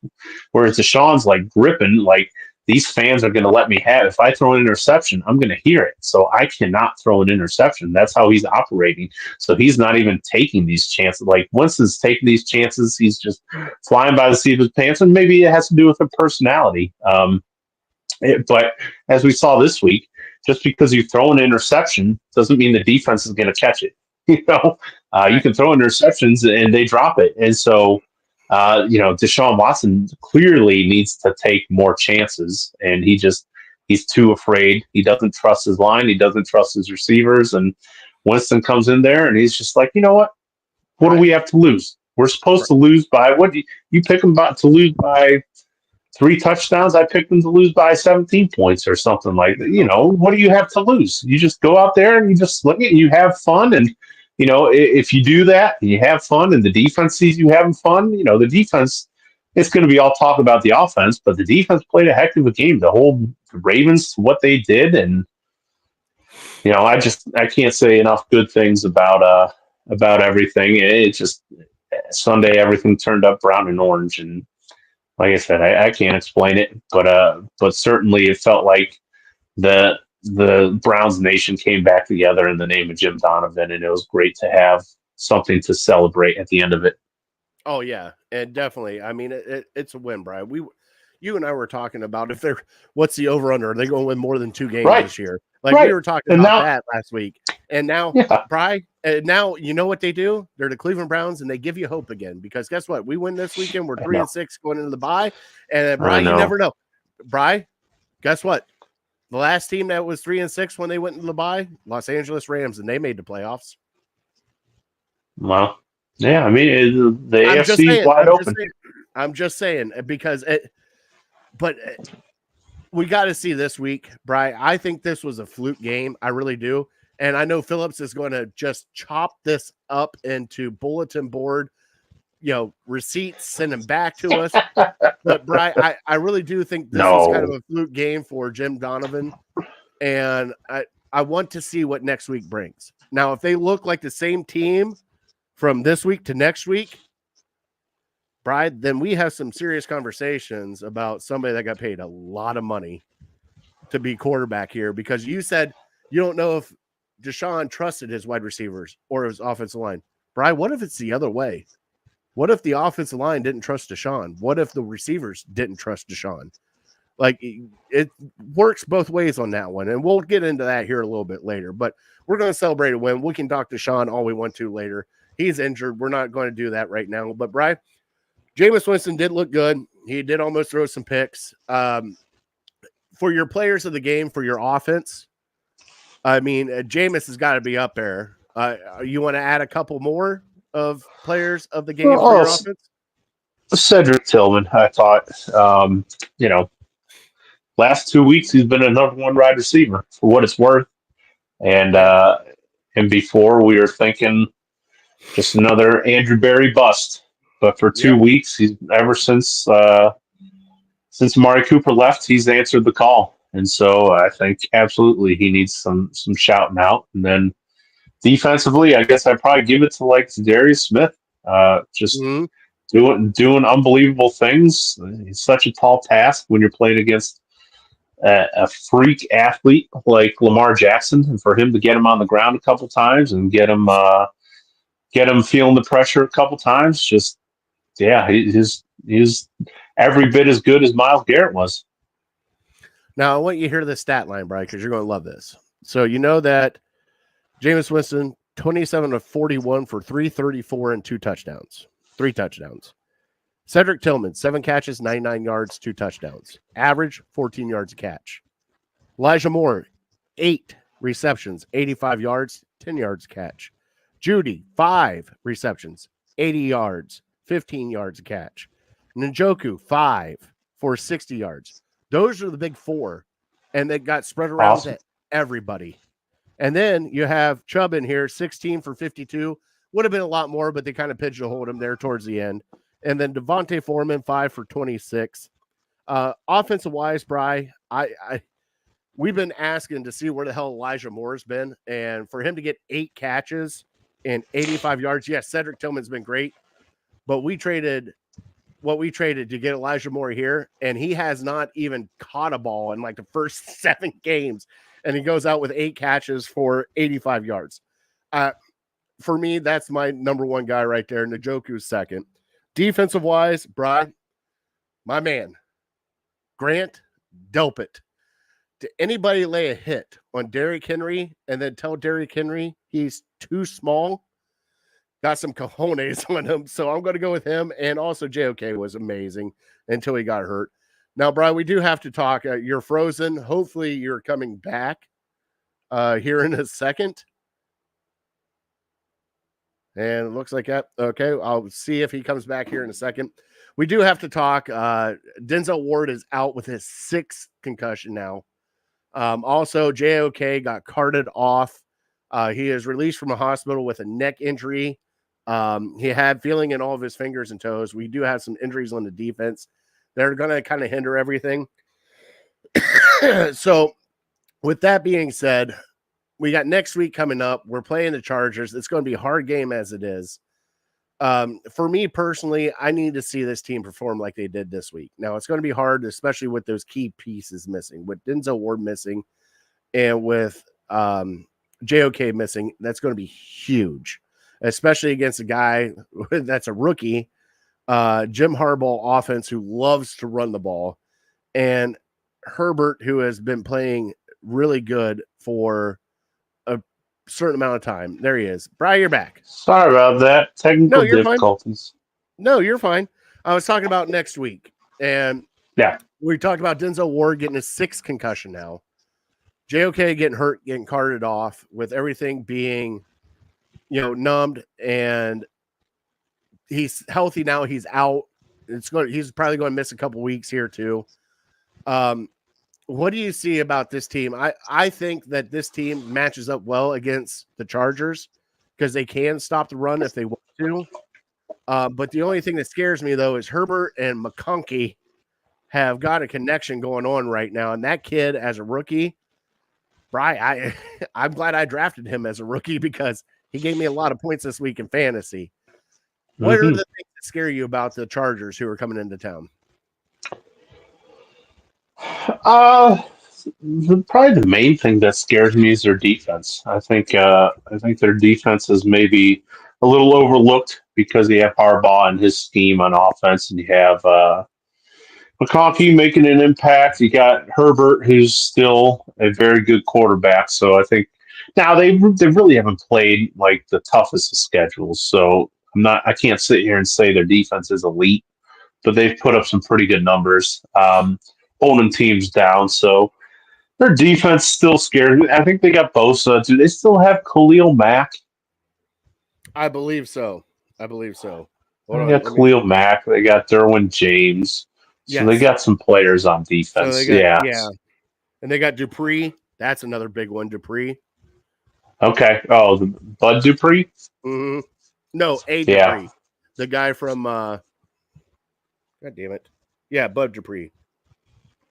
Whereas Deshaun's like gripping, like, these fans are going to let me have. If I throw an interception, I'm going to hear it. So I cannot throw an interception. That's how he's operating. So he's not even taking these chances. Like, Winston's taking these chances. He's just flying by the seat of his pants. And maybe it has to do with her personality. But as we saw this week, just because you throw an interception doesn't mean the defense is going to catch it. You can throw interceptions and they drop it. And so, Deshaun Watson clearly needs to take more chances, and he's too afraid. He doesn't trust his line. He doesn't trust his receivers. And Winston comes in there and he's just like, you know what? What do we have to lose? We're supposed to lose by what? You pick them to lose by 3 touchdowns. I picked them to lose by 17 points or something like that. What do you have to lose? You just go out there and you just look at it and you have fun. And, if you do that and you have fun and the defense sees you having fun, the defense, it's going to be all talk about the offense, but the defense played a heck of a game to hold the Ravens to what they did. And I can't say enough good things about everything. It just Sunday everything turned up brown and orange, and like I said, I can't explain it, but certainly it felt like the Browns nation came back together in the name of Jim Donovan, and it was great to have something to celebrate at the end of it. Oh yeah, and definitely. I mean, it's a win, Brian. You and I were talking about if they're what's the over under? Are they going to win more than 2 games Right, this year? Like right. we were talking And about now, that last week, and now, yeah, Brian, now you know what they do? They're the Cleveland Browns, and they give you hope again because guess what? We win this weekend. We're I know, 3-6 going into the bye, and I Brian, you know. never know. Brian, guess what? The last team that was 3-6 when they went into the bye, Los Angeles Rams, and they made the playoffs. Well, yeah, I mean the I'm just AFC is saying. wide open. I'm just saying because but we got to see this week, Bri. I think this was a fluke game. I really do. And I know Phillips is going to just chop this up into bulletin board, receipts, send them back to us. But Bri, I really do think this was kind of No, a fluke game for Jim Donovan. And I want to see what next week brings. Now, if they look like the same team from this week to next week, Bride, then we have some serious conversations about somebody that got paid a lot of money to be quarterback here because you said you don't know if Deshaun trusted his wide receivers or his offensive line. Bride, what if it's the other way? What if the offensive line didn't trust Deshaun? What if the receivers didn't trust Deshaun? Like it works both ways on that one. And we'll get into that here a little bit later, but we're going to celebrate a win. We can talk to Deshaun all we want to later. He's injured. We're not going to do that right now, but Bride, Jameis Winston did look good. He did almost throw some picks. For your players of the game, for your offense, I mean, Jameis has got to be up there. You want to add a couple more of players of the game for your offense? Cedric Tillman, I thought, last 2 weeks he's been a number one wide receiver for what it's worth, and before we were thinking just another Andrew Berry bust, but for 2 weeks he's ever since Amari Cooper left, he's answered the call, and so I think absolutely he needs some shouting out, and then defensively, I guess I'd probably give it to like Darius Smith, just. Mm-hmm. Doing unbelievable things. It's such a tall task when you're playing against a freak athlete like Lamar Jackson, and for him to get him on the ground a couple times and get him feeling the pressure a couple times, just he's every bit as good as Myles Garrett was. Now I want you to hear the stat line, Brian, because you're going to love this. So you know that Jameis Winston 27 of 41 for 334 and 2 touchdowns. 3 touchdowns. Cedric Tillman, 7 catches, 99 yards, 2 touchdowns. Average, 14 yards a catch. Elijah Moore, 8 receptions, 85 yards, 10 yards a catch. Judy, 5 receptions, 80 yards, 15 yards a catch. Njoku, 5 for 60 yards. Those are the big 4, and they got spread around to everybody. And then you have Chubb in here, 16 for 52. Would have been a lot more, but they kind of pigeonholed him there towards the end. And then Devontae Foreman, 5 for 26. Offensive-wise, Bri, we've been asking to see where the hell Elijah Moore's been. And for him to get 8 catches and 85 yards, yes, Cedric Tillman's been great. But we traded to get Elijah Moore here, and he has not even caught a ball in like the first 7 games. And he goes out with 8 catches for 85 yards. For me, that's my number one guy right there. Njoku's second. Defensive-wise, Brian, my man, Grant Delpit. Did anybody lay a hit on Derrick Henry and then tell Derrick Henry he's too small? Got some cojones on him, so I'm going to go with him. And also, JOK was amazing until he got hurt. Now, Brian, we do have to talk. You're frozen. Hopefully, you're coming back here in a second. And it looks like that. Okay, I'll see if he comes back here in a second. We do have to talk. Denzel Ward is out with his 6th concussion now. Also, JOK got carted off. He is released from a hospital with a neck injury. He had feeling in all of his fingers and toes. We do have some injuries on the defense. They're going to kind of hinder everything. So, with that being said, we got next week coming up. We're playing the Chargers. It's going to be a hard game as it is. For me personally, I need to see this team perform like they did this week. Now, it's going to be hard, especially with those key pieces missing, with Denzel Ward missing and with JOK missing. That's going to be huge, especially against a guy that's a rookie, Jim Harbaugh offense who loves to run the ball, and Herbert, who has been playing really good for a certain amount of time. There he is. Brian, you're back. Sorry about that. Technical you're difficulties. Fine. No, you're fine. I was talking about next week, and we talked about Denzel Ward getting a 6th concussion now. JOK getting hurt, getting carted off, with everything being, numbed, and he's healthy now. He's out. He's probably going to miss a couple weeks here too. What do you see about this team? I think that this team matches up well against the Chargers because they can stop the run if they want to. But the only thing that scares me, though, is Herbert and McConkey have got a connection going on right now. And that kid, as a rookie, Bri, I'm glad I drafted him as a rookie because he gave me a lot of points this week in fantasy. What are the things that scare you about the Chargers who are coming into town? Probably the main thing that scares me is their defense. I think their defense is maybe a little overlooked because you have Harbaugh and his scheme on offense, and you have McConkey making an impact. You got Herbert, who's still a very good quarterback. So I think now they really haven't played like the toughest of schedules. So I can't sit here and say their defense is elite, but they've put up some pretty good numbers, holding teams down. So their defense still scares me. I think they got Bosa. Do they still have Khalil Mack? I believe so. They got Khalil Mack. They got Derwin James. So they got some players on defense. So yeah. And they got Dupree. That's another big one, Dupree. Okay. Oh, Bud Dupree? Mm-hmm. No, Dupree. The guy from God damn it. Yeah, Bud Dupree.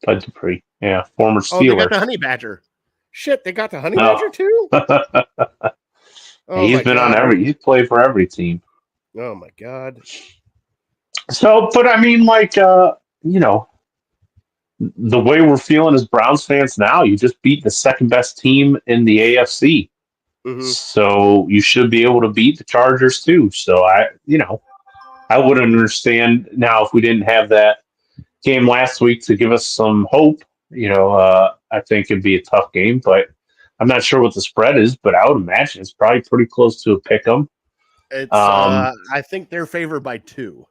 Bud Dupree. Yeah, former Steeler. Oh, they got the Honey Badger. Shit, they got the Honey Badger too? He's been on he's played for every team. Oh my God. So, but I mean, like, the way we're feeling as Browns fans now, you just beat the second best team in the AFC. Mm-hmm. So you should be able to beat the Chargers too. So I wouldn't understand now if we didn't have that game last week to give us some hope. I think it'd be a tough game, but I'm not sure what the spread is, but I would imagine it's probably pretty close to a pick 'em. It's I think they're favored by 2.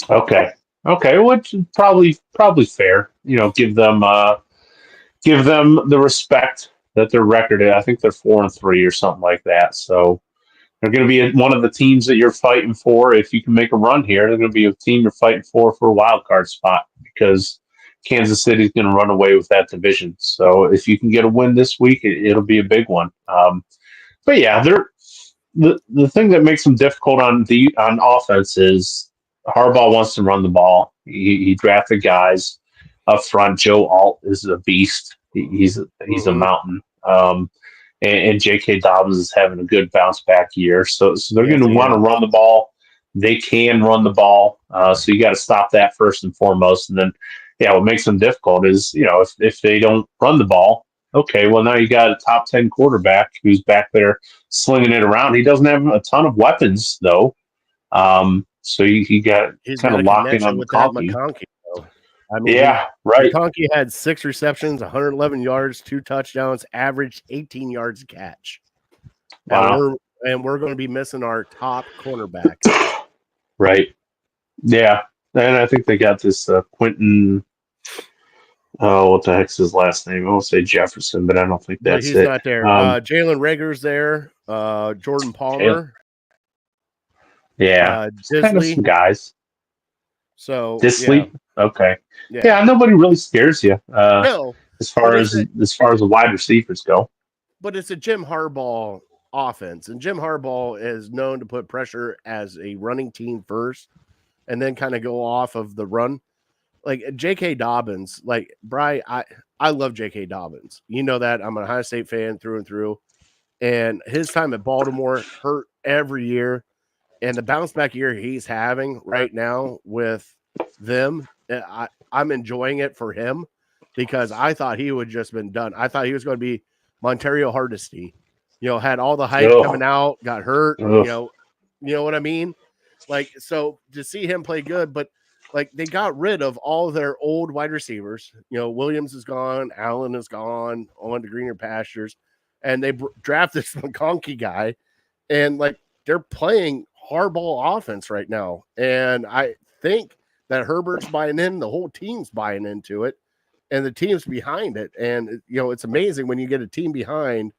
Okay, which is probably fair. Give them the respect that their record is. I think they're 4-3 or something like that. So they're going to be one of the teams that you're fighting for. If you can make a run here, they're going to be a team you're fighting for a wild card spot because Kansas City's going to run away with that division. So if you can get a win this week, it'll be a big one. But yeah, the thing that makes them difficult on offense is Harbaugh wants to run the ball. He drafted guys up front. Joe Alt is a beast. He's a mountain. And J.K. Dobbins is having a good bounce back year. So they're going to want to run the ball. They can run the ball. So you got to stop that first and foremost. And then, what makes them difficult is, if they don't run the ball, okay, well, now you got a top 10 quarterback who's back there slinging it around. He doesn't have a ton of weapons, though. So you got kind of locked in on McConkey. I mean, right. McConkey had 6 receptions, 111 yards, 2 touchdowns, averaged 18 yards a catch. Wow. And we're going to be missing our top cornerback. Right. Yeah. And I think they got this Quentin. Oh, what the heck's his last name? I won't say Jefferson, but I don't think that's it. He's not there. Jalen Rager's there. Jordan Palmer. Yeah. Kind of some guys. So Disley. Yeah. Okay. Yeah. Nobody really scares you. No. As far as the wide receivers go. But it's a Jim Harbaugh offense, and Jim Harbaugh is known to put pressure as a running team first, and then kind of go off of the run. Like J.K. Dobbins, like Bri, I I love J.K. Dobbins. You know that. I'm an Ohio State fan through and through. And his time at Baltimore hurt every year. And the bounce back year he's having right now with them, I'm enjoying it for him because I thought he would just been done. I thought he was going to be Montario Hardesty. Had all the hype coming out, got hurt. You know what I mean? Like, so to see him play good, but like they got rid of all their old wide receivers. Williams is gone, Allen is gone, on to greener pastures, and they drafted this McConkey guy, and like they're playing hardball offense right now. And I think that Herbert's buying in, the whole team's buying into it, and the team's behind it. And it's amazing when you get a team behind,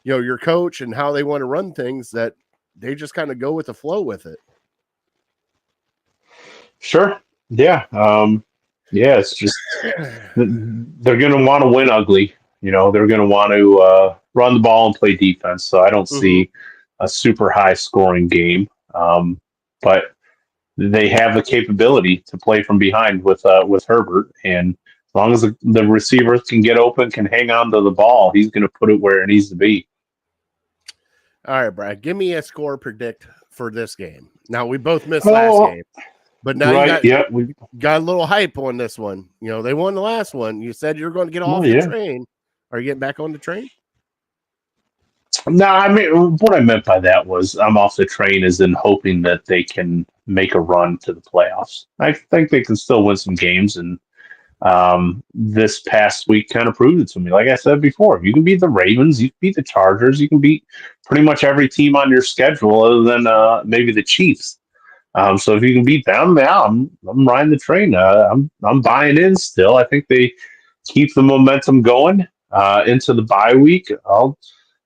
your coach and how they want to run things, that they just kind of go with the flow with it. Sure. Yeah. It's just they're going to want to win ugly. They're going to want to run the ball and play defense. So I don't see a super high scoring game. But they have the capability to play from behind with Herbert. And as long as the receivers can get open, can hang on to the ball, he's going to put it where it needs to be. All right, Brad, give me a score predict for this game. Now, we both missed last game. But now we got a little hype on this one. They won the last one. You said you're going to get off the train. Are you getting back on the train? No, I mean, what I meant by that was I'm off the train as in hoping that they can make a run to the playoffs. I think they can still win some games, and this past week kind of proved it to me. Like I said before, you can beat the Ravens, you can beat the Chargers, you can beat pretty much every team on your schedule other than maybe the Chiefs. So if you can beat them, I'm riding the train. I'm buying in still. I think they keep the momentum going into the bye week.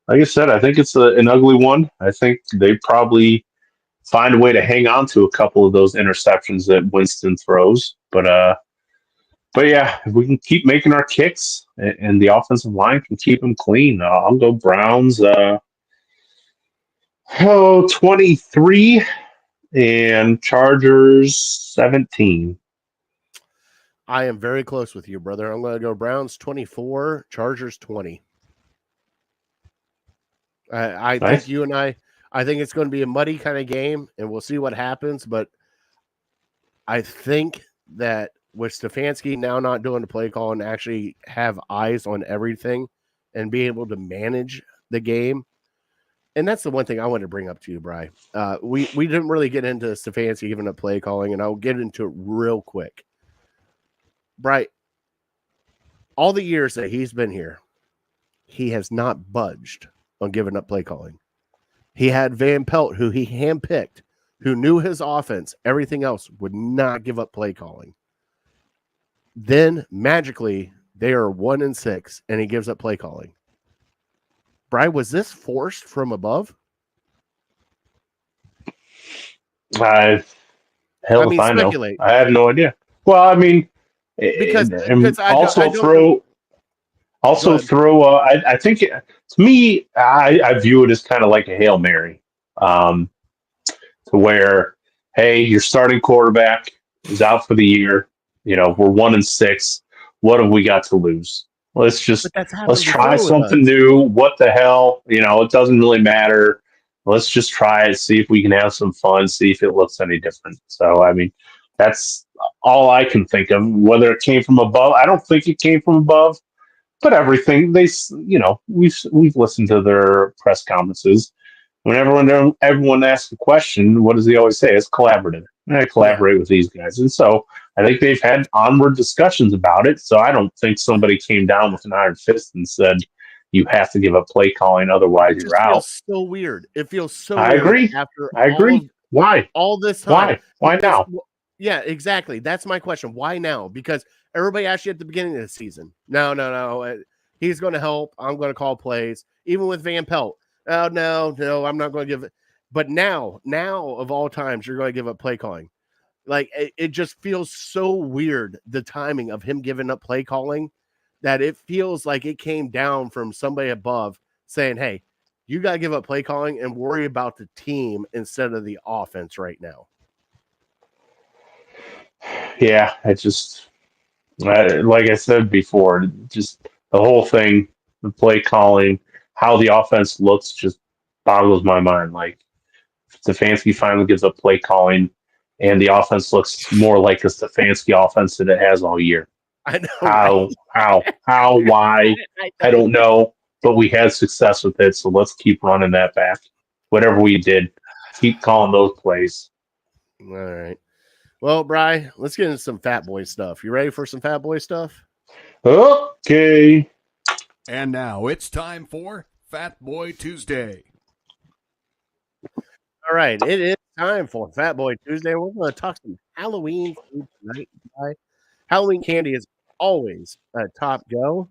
Like I said, I think it's an ugly one. I think they probably find a way to hang on to a couple of those interceptions that Winston throws. But yeah, if we can keep making our kicks and the offensive line can keep them clean, I'll go Browns. 23. And Chargers 17. I am very close with you, brother. I'm going to go Browns 24, Chargers 20. I nice. Think you and I think it's going to be a muddy kind of game, and we'll see what happens. But I think that with Stefanski now not doing the play call and actually have eyes on everything and be able to manage the game. And that's the one thing I wanted to bring up to you, Bri. We didn't really get into Stefanski giving up play calling, and I'll get into it real quick. Bri, all the years that he's been here, he has not budged on giving up play calling. He had Van Pelt, who he handpicked, who knew his offense. Everything else would not give up play calling. Then, magically, they are 1-6, and he gives up play calling. Bri, was this forced from above? Hell if I know. I have no idea. Well, I mean, because I think to me, I view it as kind of like a Hail Mary, to where, hey, your starting quarterback is out for the year. We're 1-6. What have we got to lose? Let's try something new. What the hell? It doesn't really matter. Let's just try it, see if we can have some fun, see if it looks any different. So, I mean, that's all I can think of. Whether it came from above, I don't think it came from above. But everything we've listened to their press conferences. When everyone asks a question, what does he always say? It's collaborative. I collaborate with these guys, and so I think they've had onward discussions about it. So I don't think somebody came down with an iron fist and said, you have to give up play calling, otherwise you're out. It feels so weird. It feels so I weird. I agree. Why? All this time. Why now? Yeah, exactly. That's my question. Why now? Because everybody asked you at the beginning of the season. No. He's going to help. I'm going to call plays. Even with Van Pelt. Oh, no, I'm not going to give it. But now of all times, you're going to give up play calling. Like, it just feels so weird, the timing of him giving up play calling, that it feels like it came down from somebody above saying, hey, you got to give up play calling and worry about the team instead of the offense right now. Yeah, Like I said before, just the whole thing, the play calling, how the offense looks, just boggles my mind. Like Stefanski finally gives up play calling, and the offense looks more like the Stefanski offense that it has all year. I know, right? Why? I I know. don't know, but we had success with it, so let's keep running that back. Whatever we did, keep calling those plays. All right. Well, Bri, let's get into some Fat Boy stuff. You ready for some Fat Boy stuff? Okay. And now it's time for Fat Boy Tuesday. All right. It is time for Fat Boy Tuesday. We're going to talk some Halloween food tonight. Bri. Halloween candy is always a top go.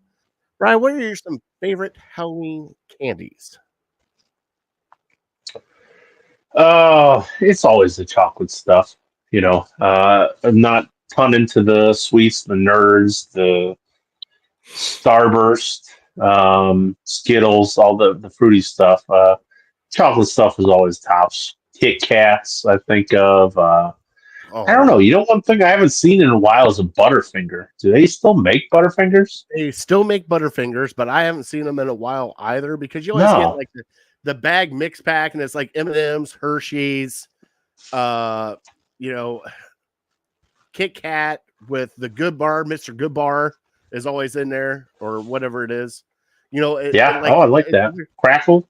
Bri, what are your some favorite Halloween candies? It's always the chocolate stuff, you know. I'm not ton into the sweets, the nerds, the Starburst, Skittles, all the fruity stuff. Chocolate stuff is always tops. Kit Kats, I think of. Oh, I don't know. You know, one thing I haven't seen in a while is a Butterfinger. Do they still make Butterfingers? they still make Butterfingers, but I haven't seen them in a while either because you always get No. like the bag mix pack and it's like M&M's, Hershey's, you know, Kit Kat with the Good Bar, Mr. Good Bar is always in there or whatever it is. You know, Yeah. I like that. Crackle.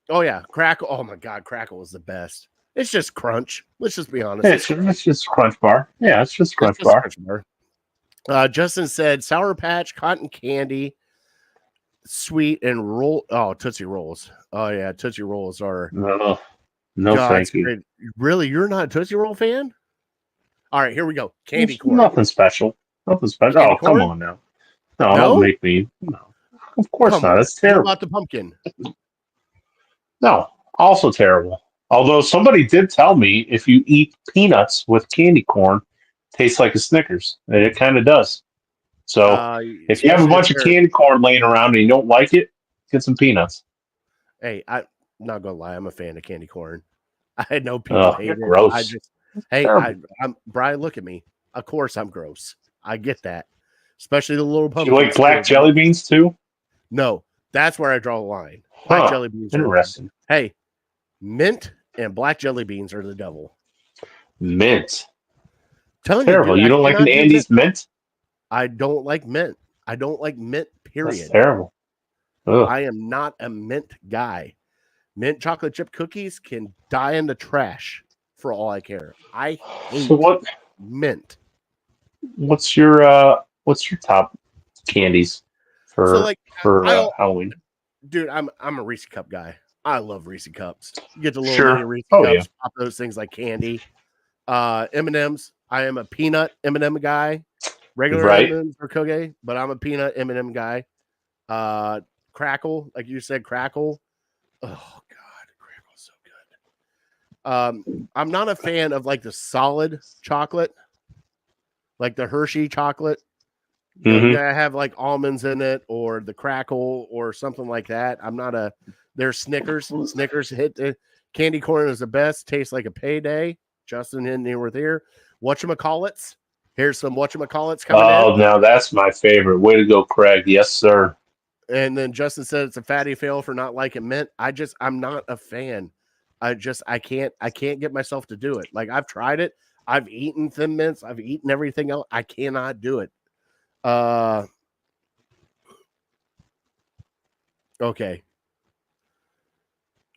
Oh yeah, Crackle. Oh my God, Crackle is the best. It's just Crunch. Let's just be honest. Yeah, it's just Crunch Bar. Yeah, it's just Crunch It's Bar. Crunch Bar. Justin said Sour Patch, Cotton Candy, Sweet, and Roll. Oh, Tootsie Rolls. Oh yeah, Tootsie Rolls are. No, God, thank you. great. Really, you're not a Tootsie Roll fan? All right, here we go. Candy corn. Nothing special. Nothing special. Candy Oh, come corn? on now. No, No? don't make me. No, of course Come not. on. That's What terrible. about the pumpkin? No, also terrible. Although somebody did tell me if you eat peanuts with candy corn, it tastes like a Snickers. And it kind of does. So if you have a Especially if bunch of they're. candy corn laying around and you don't like it, get some peanuts. Hey, I'm not gonna lie. I'm a fan of candy corn. I know people hate You're it. gross. I just, hey, Terrible. I'm Brian. Look at me. Of course, I'm gross. I get that. Especially the little Do pumpkins. you like black too. jelly beans too? No, that's where I draw the line. Black Huh. jelly beans. Interesting. Hey, mint and black jelly beans are the devil. Mint. Telling Terrible. you, dude, You I don't like cannot an do Andes mint? I don't like mint. I don't like mint. That's Period. terrible. Ugh. I am not a mint guy. Mint chocolate chip cookies can die in the trash for all I care. I hate So mint. what's your top candies for So like Halloween? dude, I'm a Reese cup guy. I love Reese cups. You get the little Sure. mini Reese Oh, cups, yeah. pop those things like candy. M&Ms. I am a peanut M&M guy. Regular Right. M&Ms are cookie, but I'm a peanut M&M guy. Crackle, like you said, Crackle. Oh God, Crackle's so good. I'm not a fan of like the solid chocolate, like the Hershey chocolate. You know, you gotta have like almonds in it or the Crackle or something like that. I'm not a. There's Snickers. Snickers hit the candy corn is the best. Tastes like a payday. Justin in here with here. Whatchamacallits. Here's some whatchamacallits coming in. Oh, now that's my favorite. Way to go, Craig. Yes, sir. And then Justin said it's a fatty fail for not liking mint. I'm not a fan. I can't get myself to do it. Like I've tried it. I've eaten Thin Mints. I've eaten everything else. I cannot do it. Okay.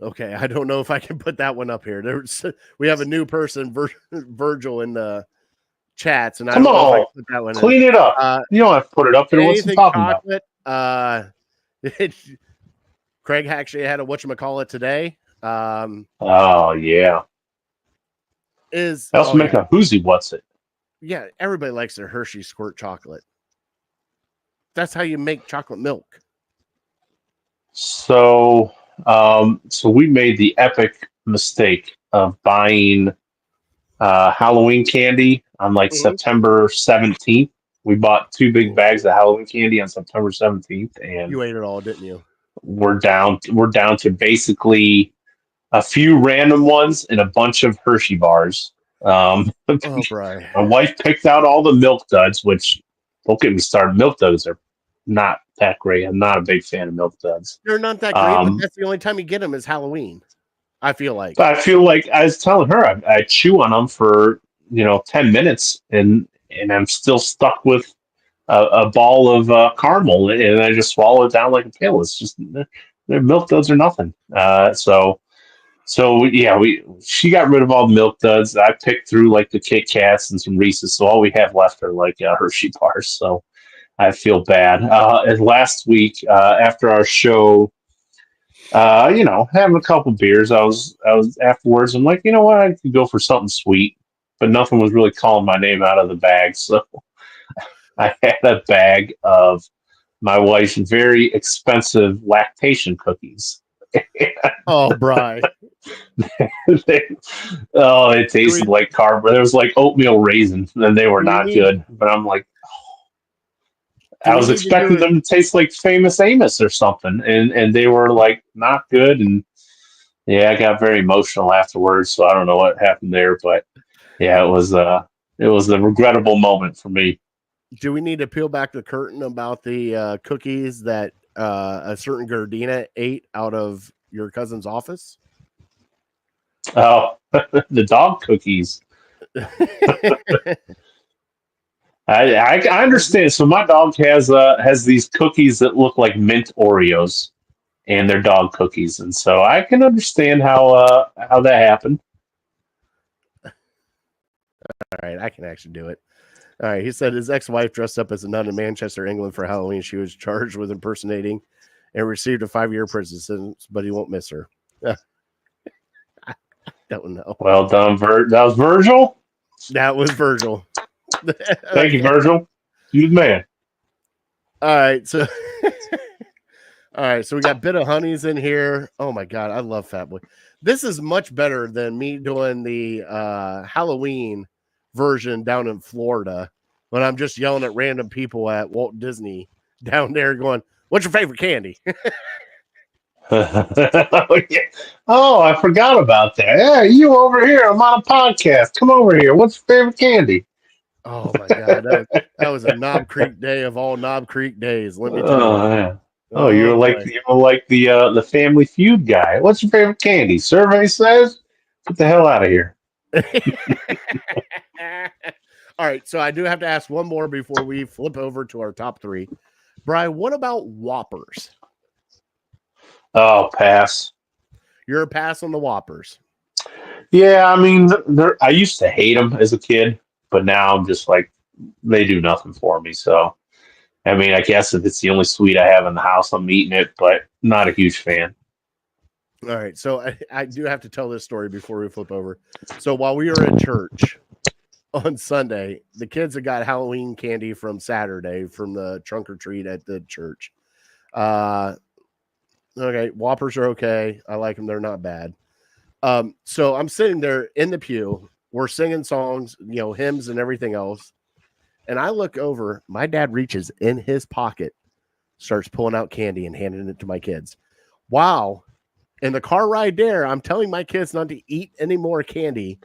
Okay. I don't know if I can put that one up here. We have a new person, Virgil, in the chats, and I don't know if I can put that one Clean it up. You don't have to put it up there. What's he anything talking chocolate. Craig actually had a whatchamacallit today. Oh, yeah. Is I also make a whoozy what's it. Yeah, everybody likes their Hershey squirt chocolate. That's how you make chocolate milk. So we made the epic mistake of buying Halloween candy on like September 17th. We bought 2 big bags of Halloween candy on September 17th, and You ate it all, didn't you? we're down to basically a few random ones and a bunch of Hershey bars. Oh, Brian. My wife picked out all the milk duds, which don't get me started. Milk duds are not that great. I'm not a big fan of milk duds. They're not that great, but that's the only time you get them is Halloween. I feel like. But I feel like I was telling her, I chew on them for 10 minutes, and I'm still stuck with a ball of caramel, and I just swallow it down like a pill. It's just their milk duds are nothing. So yeah, she got rid of all the milk duds. I picked through like the Kit Kats and some Reese's, so all we have left are like Hershey bars. So I feel bad. And last week after our show, having a couple beers, I was afterwards. I'm like, you know what, I could go for something sweet, but nothing was really calling my name out of the bag. So I had a bag of my wife's very expensive lactation cookies. Oh, Bri. It tasted like carb. There was like oatmeal raisins, and they were not good. But I'm like, I was expecting them to taste like Famous Amos or something, and they were like not good. And yeah, I got very emotional afterwards. So I don't know what happened there, but yeah, it was a regrettable moment for me. Do we need to peel back the curtain about the cookies that a certain Gardena ate out of your cousin's office? Oh, the dog cookies. I understand. So my dog has these cookies that look like mint Oreos, and they're dog cookies, and so I can understand how that happened. All right, I can actually do it. All right, he said his ex-wife dressed up as a nun in Manchester, England for Halloween. She was charged with impersonating and received a 5-year prison sentence, but he won't miss her. I don't know. Well done, that was Virgil? That was Virgil. Thank you, Virgil. You the man. All right, so we got Bit of Honeys in here. Oh my God, I love Fat Boy. This is much better than me doing the Halloween version down in Florida when I'm just yelling at random people at Walt Disney down there going, "What's your favorite candy?" Oh, I forgot about that. Yeah, you over here. I'm on a podcast. Come over here. What's your favorite candy? Oh my God, that was a Knob Creek day of all Knob Creek days. Let me tell you. Yeah. Oh, you're like the Family Feud guy. What's your favorite candy? Survey says, get the hell out of here. All right, so I do have to ask one more before we flip over to our top 3. Brian, what about Whoppers? Oh, pass. You're a pass on the Whoppers. Yeah, I mean, I used to hate them as a kid, but now I'm just like, they do nothing for me. So, I mean, I guess if it's the only sweet I have in the house, I'm eating it, but not a huge fan. All right, so I do have to tell this story before we flip over. So while we were at church on Sunday, the kids had got Halloween candy from Saturday from the trunk or treat at the church. Okay, Whoppers are okay. I like them. They're not bad. So I'm sitting there in the pew. We're singing songs, hymns and everything else. And I look over. My dad reaches in his pocket, starts pulling out candy and handing it to my kids. Wow. In the car ride there, I'm telling my kids not to eat any more candy.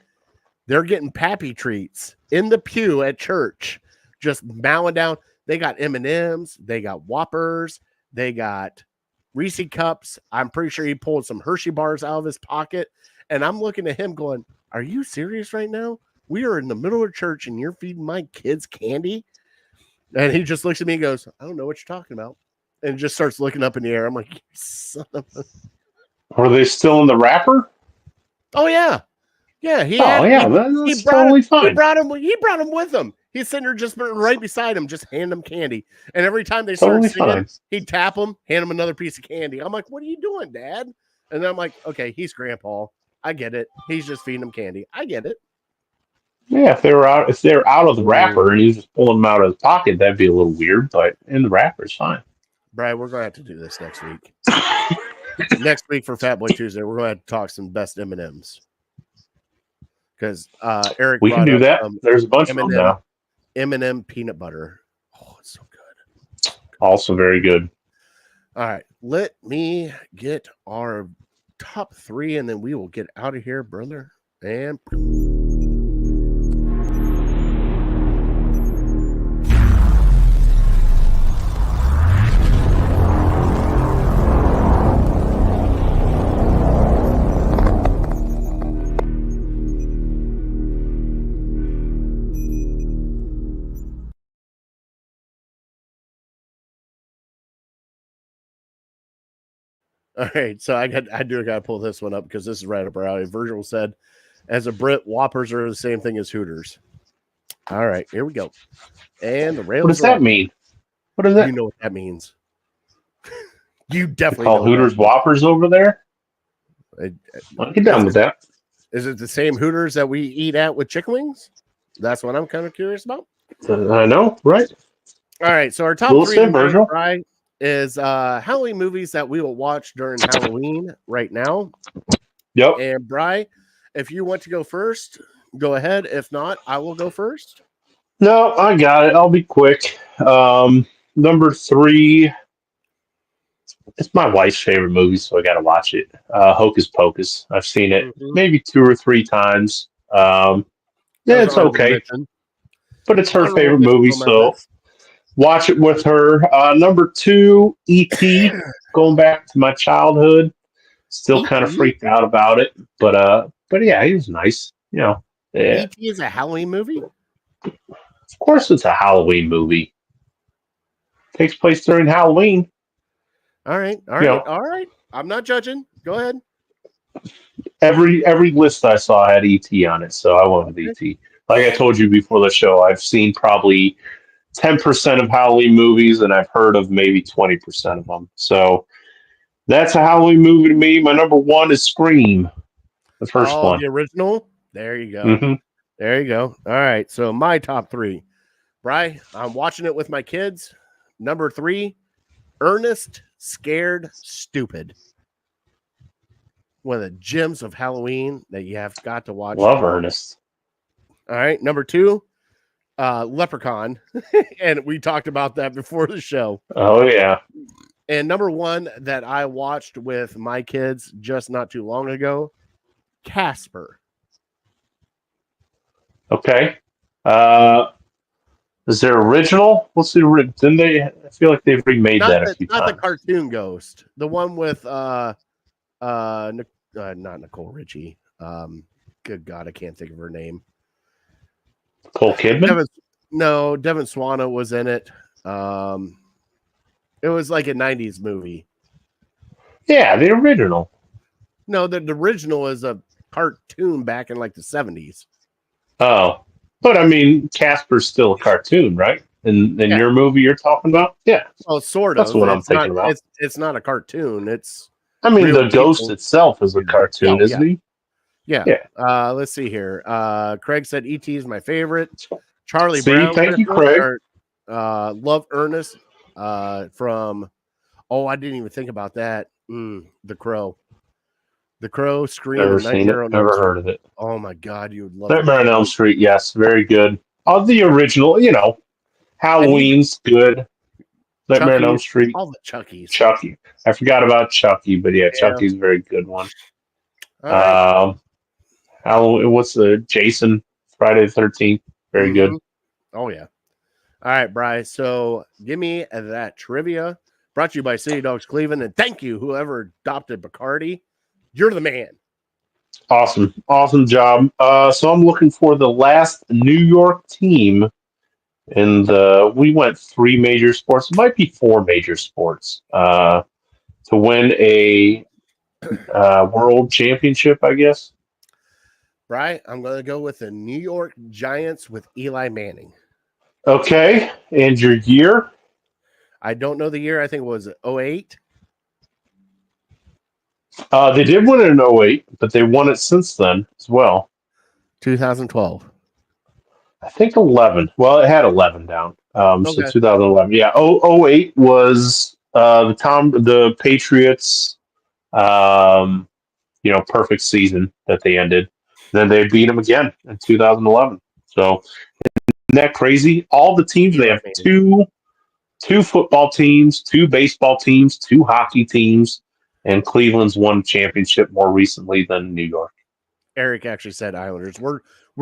They're getting Pappy treats in the pew at church, just mowing down. They got M&Ms. They got Whoppers. They got Reese cups. I'm pretty sure he pulled some Hershey bars out of his pocket. And I'm looking at him going, are you serious right now? We are in the middle of church and you're feeding my kids candy? And he just looks at me and goes, I don't know what you're talking about. And just starts looking up in the air. I'm like, you son of a... Were they still in the wrapper? Oh, yeah. Yeah. That's totally fine. He brought him with him. He's sitting there just right beside him, just hand them candy. And every time they started singing, he'd tap them, hand him another piece of candy. I'm like, what are you doing, Dad? And then I'm like, okay, he's Grandpa. I get it. He's just feeding them candy. I get it. Yeah, if they're out of the wrapper and he's just pulling them out of his pocket, that'd be a little weird, but in the wrapper is fine. Brian, we're going to have to do this next week. Next week for Fat Boy Tuesday, we're going to have to talk some best M&Ms. Because Eric, we can do that. There's a bunch of them now. M&M peanut butter. Oh, it's so good. Also very good. All right, let me get our top 3, and then we will get out of here, brother. And All right, so I do got to pull this one up because this is right up our alley. Virgil said, "As a Brit, Whoppers are the same thing as Hooters." All right, here we go. And the What rails does are that off. mean? What is You that? know what that means. You They definitely call know what that Hooters means. Whoppers over there? It- I'll get down with that. Is it the same Hooters that we eat at with chicken wings? That's what I'm kind of curious about. I know, right? All right, so our top We'll three say, tonight, Virgil. right, is Halloween movies that we will watch during Halloween right now. Yep. And Bry, if you want to go first, go ahead. If not, I will go first. No, I got it. I'll be quick. Number 3. It's my wife's favorite movie, so I got to watch it. Hocus Pocus. I've seen it maybe 2 or 3 times. That Yeah, was an it's honorable okay, mention. but it's her Honorable favorite mention movie, on my so list. watch it with her. Number 2, E.T. Going back to my childhood, still kind of E.T.? freaked out about it, but yeah, he was nice. Yeah. E.T. is a Halloween movie? Of course, it's a Halloween movie. Takes place during Halloween. All right. You know, I'm not judging. Go ahead. every list I saw had ET on it, so I went with ET. Like I told you before the show, I've seen probably 10% of Halloween movies, and I've heard of maybe 20% of them. So that's a Halloween movie to me. My number 1 is Scream, the first Oh, one. the original? There you go. Mm-hmm. There you go. All right. So my top 3. Bry, I'm watching it with my kids. Number 3, Ernest Scared Stupid. One of the gems of Halloween that you have got to watch. Love Ernest. All right. Number 2, Leprechaun. And we talked about that before the show. Oh, yeah. And number 1 that I watched with my kids just not too long ago, Casper. Okay. Is there original? What's the original? Didn't they? I feel like they've remade that a few Not the times. cartoon ghost. The one with not Nicole Richie. Good God, I can't think of her name. Cole Kidman? Devin Swana was in it. It was like a 90s movie. Yeah, the original. No, the original is a cartoon back in like the 70s. Oh, but I mean, Casper's still a cartoon, right? In your movie you're talking about? Yeah. Well, sort That's of. what I'm thinking about. It's not a cartoon. It's I mean, real the ghost people. itself is a cartoon, isn't he? Yeah. Yeah. Let's see here. Craig said E.T. is my favorite. Charlie See, Brown. thank you, Craig. Love Ernest from. Oh, I didn't even think about that. The Crow. The Crow, Scream, Never and seen it. Nightmare on Elm Never Street. heard of it. Oh my God, you would love Nightmare it. on Elm Street, yes, very good. Of the original, Halloween's good. Nightmare on Elm Chucky, Street, all the Chuckies. Chucky. I forgot about Chucky, but yeah, Yeah. Chucky's a very good one. All right. Halloween, what's the Jason? Friday the 13th, very good. Oh yeah. All right, Bryce. So give me that trivia. Brought to you by City Dogs Cleveland, and thank you whoever adopted Bacardi. You're the man. Awesome job. So I'm looking for the last New York team, and we went 3 major sports. It might be 4 major sports to win a world championship, I guess. Bry, I'm going to go with the New York Giants with Eli Manning. Okay, and your year? I don't know the year. I think it was 08. They did win it in 08, but they won it since then as well. 2012. I think 11. Well, it had 11 down. So Okay. 2011. Yeah. 08 was the Patriots, perfect season that they ended. Then they beat them again in 2011. So isn't that crazy? All the teams, they have two football teams, 2 baseball teams, 2 hockey teams, and Cleveland's won championship more recently than New York. Eric actually said Islanders. We're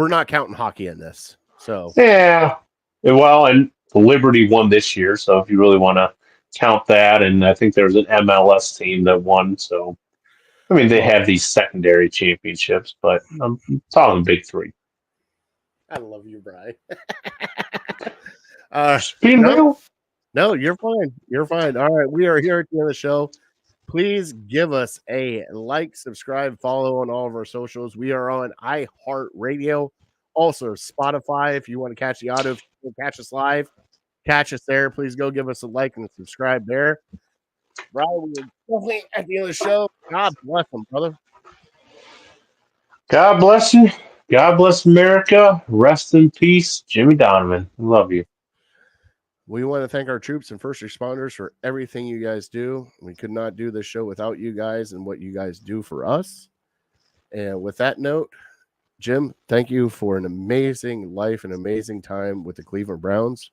not counting hockey in this. So yeah. Well, and the Liberty won this year, so if you really want to count that, and I think there's an MLS team that won. So I mean, they have these secondary championships, but I'm talking big 3. I love you, Bry. Being real. No, you're fine. You're fine. All right. We are here at the end of the show. Please give us a like, subscribe, follow on all of our socials. We are on iHeartRadio, also Spotify. If you want to catch the audio, if you want to catch us live, catch us there. Please go give us a like and subscribe there. Brian, we are definitely at the end of the show. God bless them, brother. God bless you. God bless America. Rest in peace, Jimmy Donovan. Love you. We want to thank our troops and first responders for everything you guys do. We could not do this show without you guys and what you guys do for us. And with that note, Jim, thank you for an amazing life, an amazing time with the Cleveland Browns.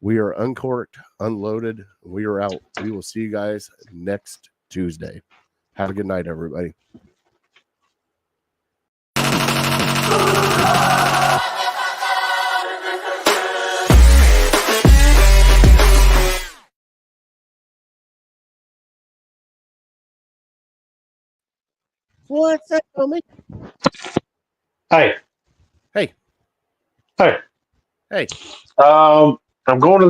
We are uncorked, unloaded. We are out. We will see you guys next Tuesday. Have a good night, everybody. What's that, homie? Hey. Hey. Hey. Hey. I'm going to the